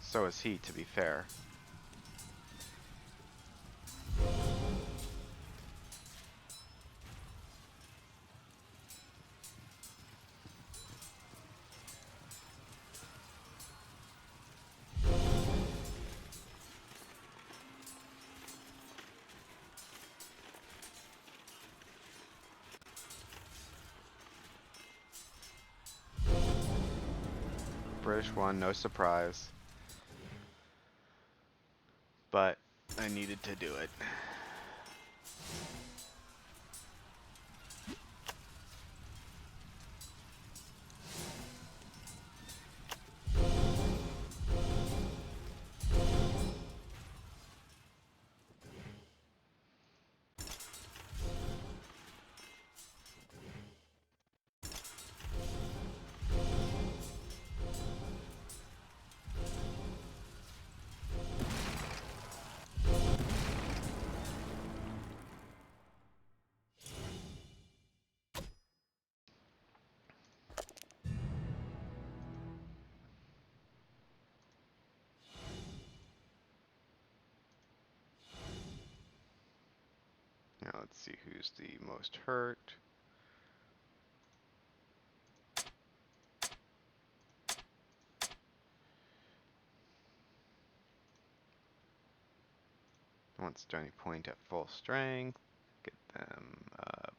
So is he, to be fair. British won, no surprise. But I needed to do it. Now let's see who's the most hurt. Want Stony Point at full strength. Get them up.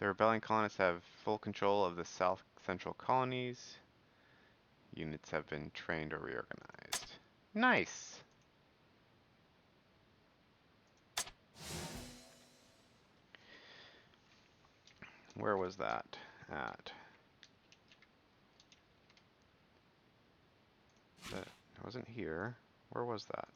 The rebellion colonists have full control of the south central colonies. Units have been trained or reorganized. Nice! Where was that at? That wasn't here. Where was that?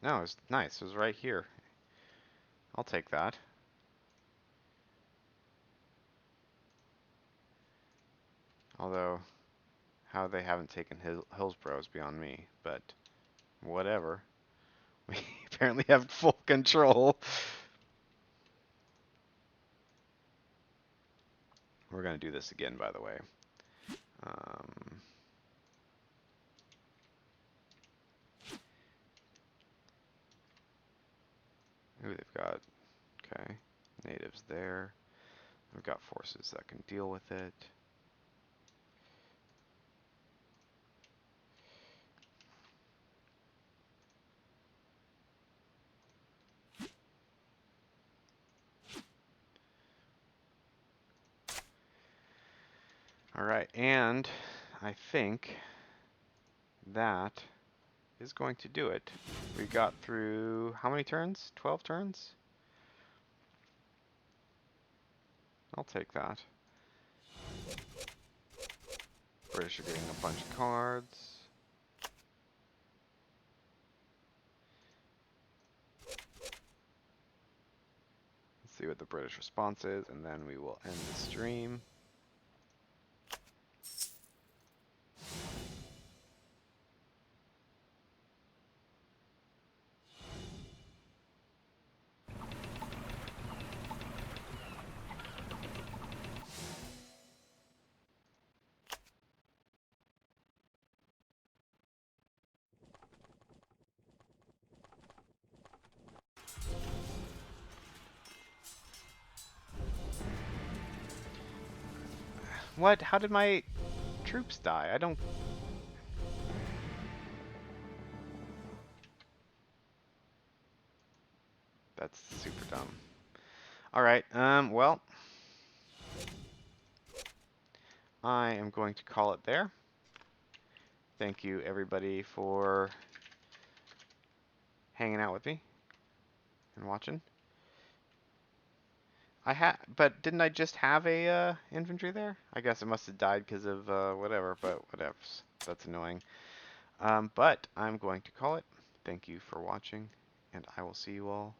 No, it was nice. It was right here. I'll take that. Although, how they haven't taken Hillsborough is beyond me, but whatever. We apparently have full control. We're going to do this again, by the way. Um, ooh, they've got, okay, natives there. We've got forces that can deal with it. All right, and I think that is going to do it. We got through how many turns? 12 turns? I'll take that. British are getting a bunch of cards. Let's see what the British response is, and then we will end the stream. What? How did my troops die? I don't... That's super dumb. Alright, well, I am going to call it there. Thank you, everybody, for hanging out with me and watching. But didn't I just have a infantry there? I guess it must have died because of whatever, but whatever. That's annoying. But I'm going to call it. Thank you for watching, and I will see you all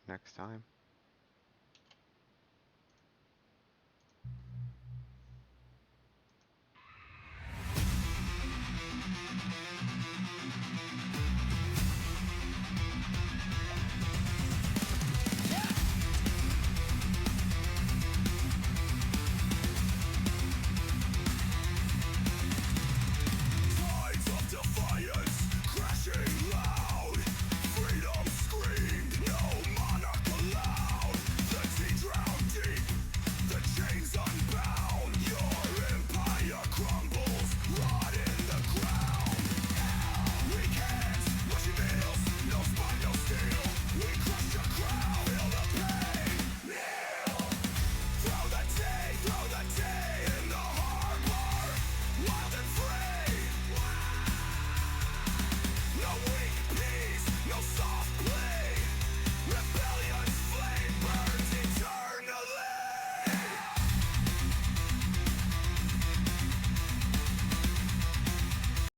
next time.